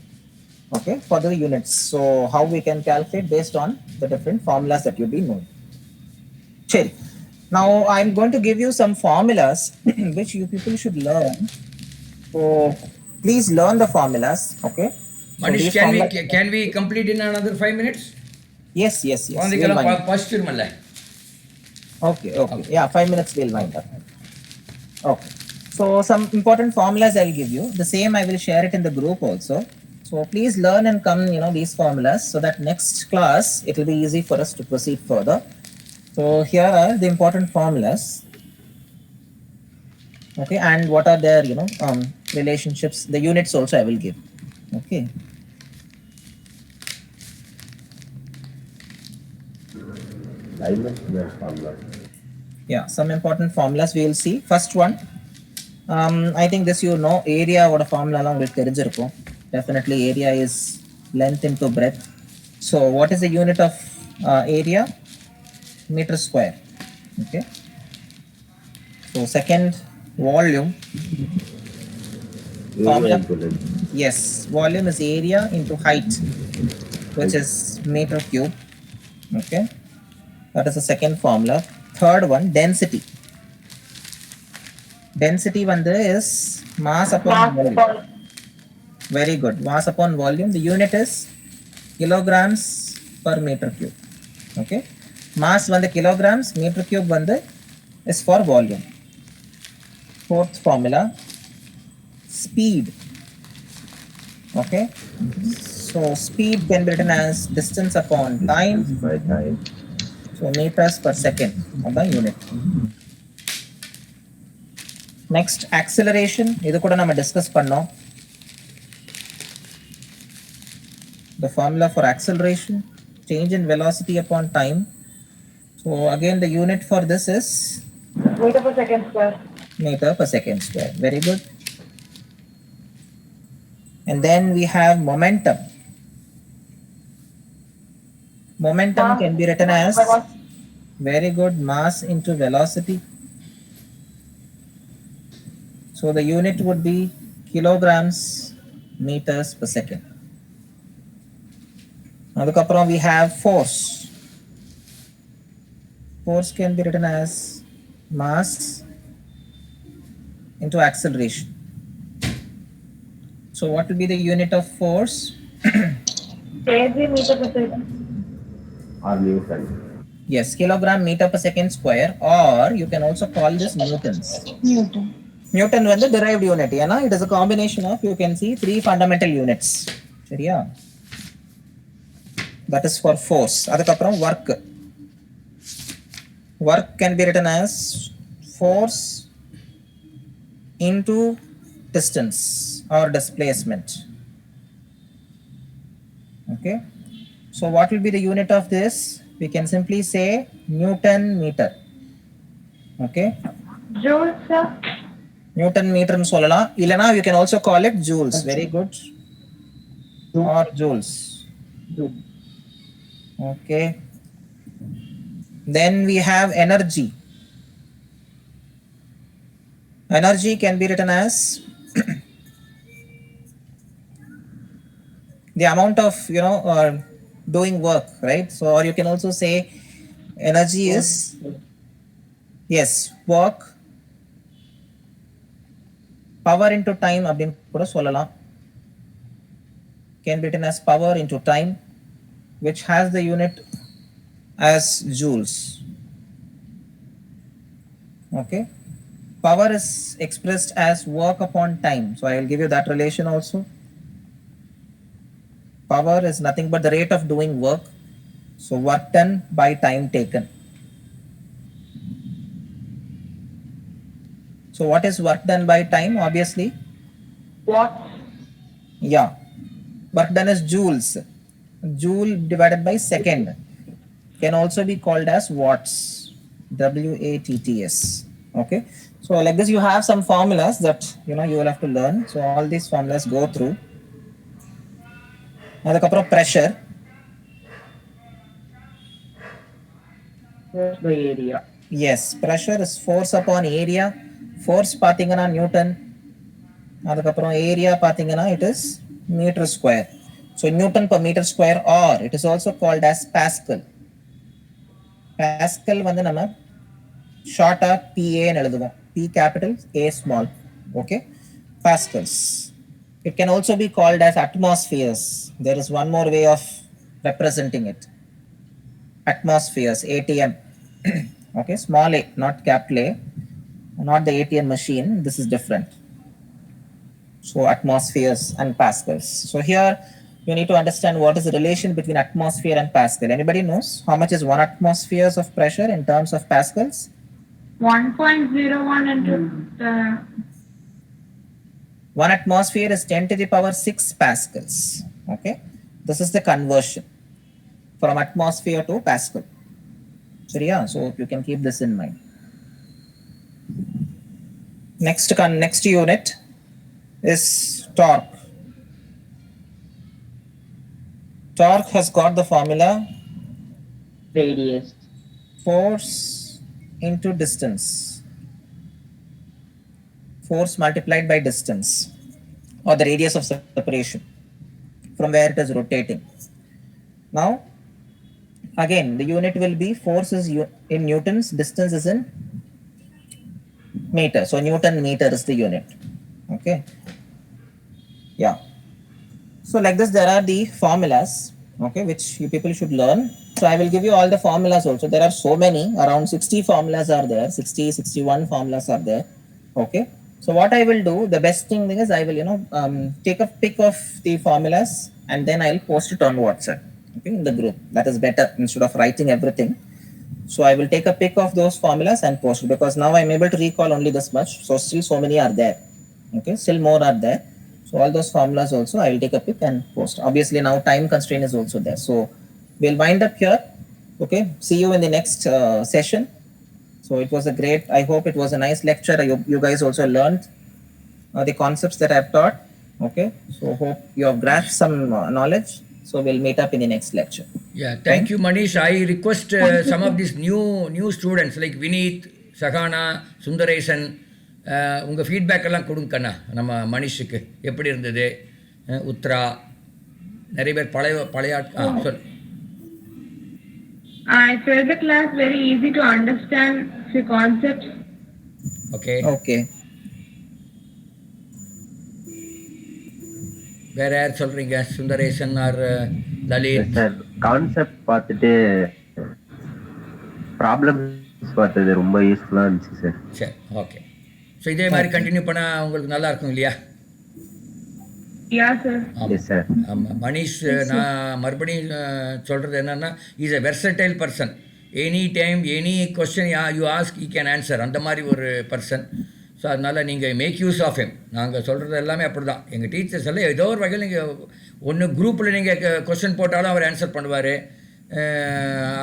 Okay, for the units. So how we can calculate based on the different formulas that you'll be knowing. Chill. Now I'm going to give you some formulas which you people should learn. So please learn the formulas. Okay. Manish, can we complete in another 5 minutes? Yes. Okay. Yeah, 5 minutes we'll wind up. Okay. So some important formulas I'll give you. The same I will share it in the group also. So please learn and come, these formulas so that next class it will be easy for us to proceed further. So here are the important formulas. Okay, and what are their, relationships, the units also I will give. Okay. Yeah, some important formulas we will see. First one, I think this area what a formula along with therinjirukum. Definitely area is length into breadth. So what is the unit of area? Meter square. Okay. So second, volume. Formula. Yes, volume is area into height, which is meter cube. Okay, that is the second formula. Third one, density. Density is mass upon volume. Very good. Mass upon volume. The unit is kilograms per meter cube. Okay. Mass kilograms, meter cube is for volume. Fourth formula, speed. Okay. So speed can be written as distance upon time. So meters per second on the unit. Next, acceleration. Idu kuda nama discuss pannom. The formula for acceleration, change in velocity upon time. So again, the unit for this is Meter per second square. Meter per second square. Very good. And then we have momentum. Momentum can be written as Very good. Mass into velocity. So the unit would be kilograms meters per second. Now we have force. Force can be written as mass into acceleration. So what will be the unit of force? kg meter per second. Or Newton. Yes, kilogram meter per second square, or you can also call this newtons. Newton. Newton when the derived unit, it is a combination of, you can see, 3 fundamental units. Seriya? That is for force. Adukapram work. Work can be written as force into distance or displacement. Okay. So what will be the unit of this? We can simply say Newton meter. Okay. Joules, sir. Newton meter solala. Ilana, you can also call it joules. Very good. Or joules. Okay. Then we have energy. Energy can be written as the amount of, doing work, right? So, or you can also say energy is, yes, work, power into time, abdin kuda sollala. Can be written as power into time, which has the unit as joules. Okay. Power is expressed as work upon time. So I will give you that relation also. Power is nothing but the rate of doing work. So work done by time taken. So what is work done by time? Obviously. Watts. Yeah. Work done is joules. Joule divided by second can also be called as watts. W-A-T-T-S. Okay. So like this, you have some formulas that you will have to learn. So all these formulas go through. Now the pressure. Force by area. Yes, pressure is force upon area. Force pathingana Newton. Adukapram area pathingana it is meter square. So Newton per meter square, or it is also called as Pascal. Pascal வந்து நம்ம ஷார்ட்டா PA ன்னு எழுதுவோம். P capital, A small. Okay? Pascals. It can also be called as atmospheres. There is one more way of representing it. Atmospheres, ATM. Okay, small a, not capital A, not the ATM machine. This is different. So atmospheres and pascals. So here you need to understand what is the relation between atmosphere and Pascal. Anybody knows how much is 1 atmosphere of pressure in terms of pascals? 1.01 into 1 atmosphere is 10 to the power 6 pascals. Okay, this is the conversion from atmosphere to Pascal. So yeah, so you can keep this in mind. Next unit is torque. Torque has got the formula Radius. force into distance. Force multiplied by distance, or the radius of separation from where it is rotating. Now, again, the unit will be force is in newtons, distance is in meter. So Newton meter is the unit. Okay. Yeah. So like this, there are the formulas, okay, which you people should learn. So I will give you all the formulas also. There are so many, around 60 formulas are there, 60, 61 formulas are there. Okay. So what I will do, the best thing is I will, take a pic of the formulas and then I'll post it on WhatsApp, okay, in the group. That is better instead of writing everything. So I will take a pic of those formulas and post it, because now I'm able to recall only this much. So still so many are there. Okay, still more are there. So all those formulas also I will take a pic and post. Obviously now time constraint is also there. So we'll wind up here. Okay, see you in the next session. So it was a great, I hope it was a nice lecture. You guys also learned the concepts that I've taught. Okay, so hope you have grasped some knowledge. So we'll meet up in the next lecture. Yeah, thank you, Manish. I request some of these new students like Vineet, Sahana, Sundaresan, உங்க feedback எல்லாம் கொடுங்க கண்ணா நம்ம மனிஷுக்கு எப்படி இருந்தது. உத்ரா நிறைய பேர் பழைய சொல். I felt the class very easy to understand the concepts. Okay. வேற யார் சொல்றீங்க? Sundaresan or Lalit? Sir concept பார்த்துட்டு ப்ராப்ளம்ஸ் பார்த்தது ரொம்ப யூஸ்ஃபுல்லா இருந்துச்சு சார். சரி, ஓகே. ஸோ இதே மாதிரி கண்டினியூ பண்ணா உங்களுக்கு நல்லா இருக்கும் இல்லையா? Yeah, sir. Yes sir. ஆமாம், மனிஷ் நான் மறுபடியும் சொல்கிறது என்னென்னா is a versatile person. Any time any question you ask you can answer, அந்த மாதிரி ஒரு பர்சன். ஸோ அதனால் நீங்கள் மேக் யூஸ் ஆஃப் ஹிம். நாங்கள் சொல்கிறது எல்லாமே அப்படி தான். எங்கள் டீச்சர்ஸ் எல்லாம் ஏதோ ஒரு வகையில் நீங்கள் ஒன்று குரூப்பில் நீங்கள் கொஸ்டின் போட்டாலும் அவர் ஆன்சர் பண்ணுவார்,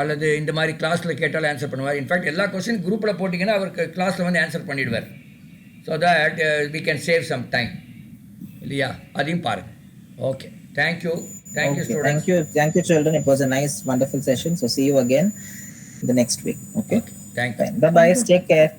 அல்லது இந்த மாதிரி கிளாஸில் கேட்டாலும் ஆன்சர் பண்ணுவார். இன்ஃபேக்ட் எல்லா கொஸ்டின் குரூப்பில் போட்டிங்கன்னா அவருக்கு கிளாஸில் வந்து ஆன்சர் பண்ணிவிடுவார். So that we can save some time இல்லையா? அதையும் பாருங்க. Okay, thank you students. Thank you children. It was a nice wonderful session. So see you again the next week. Okay. Thank you. Bye bye. Take care.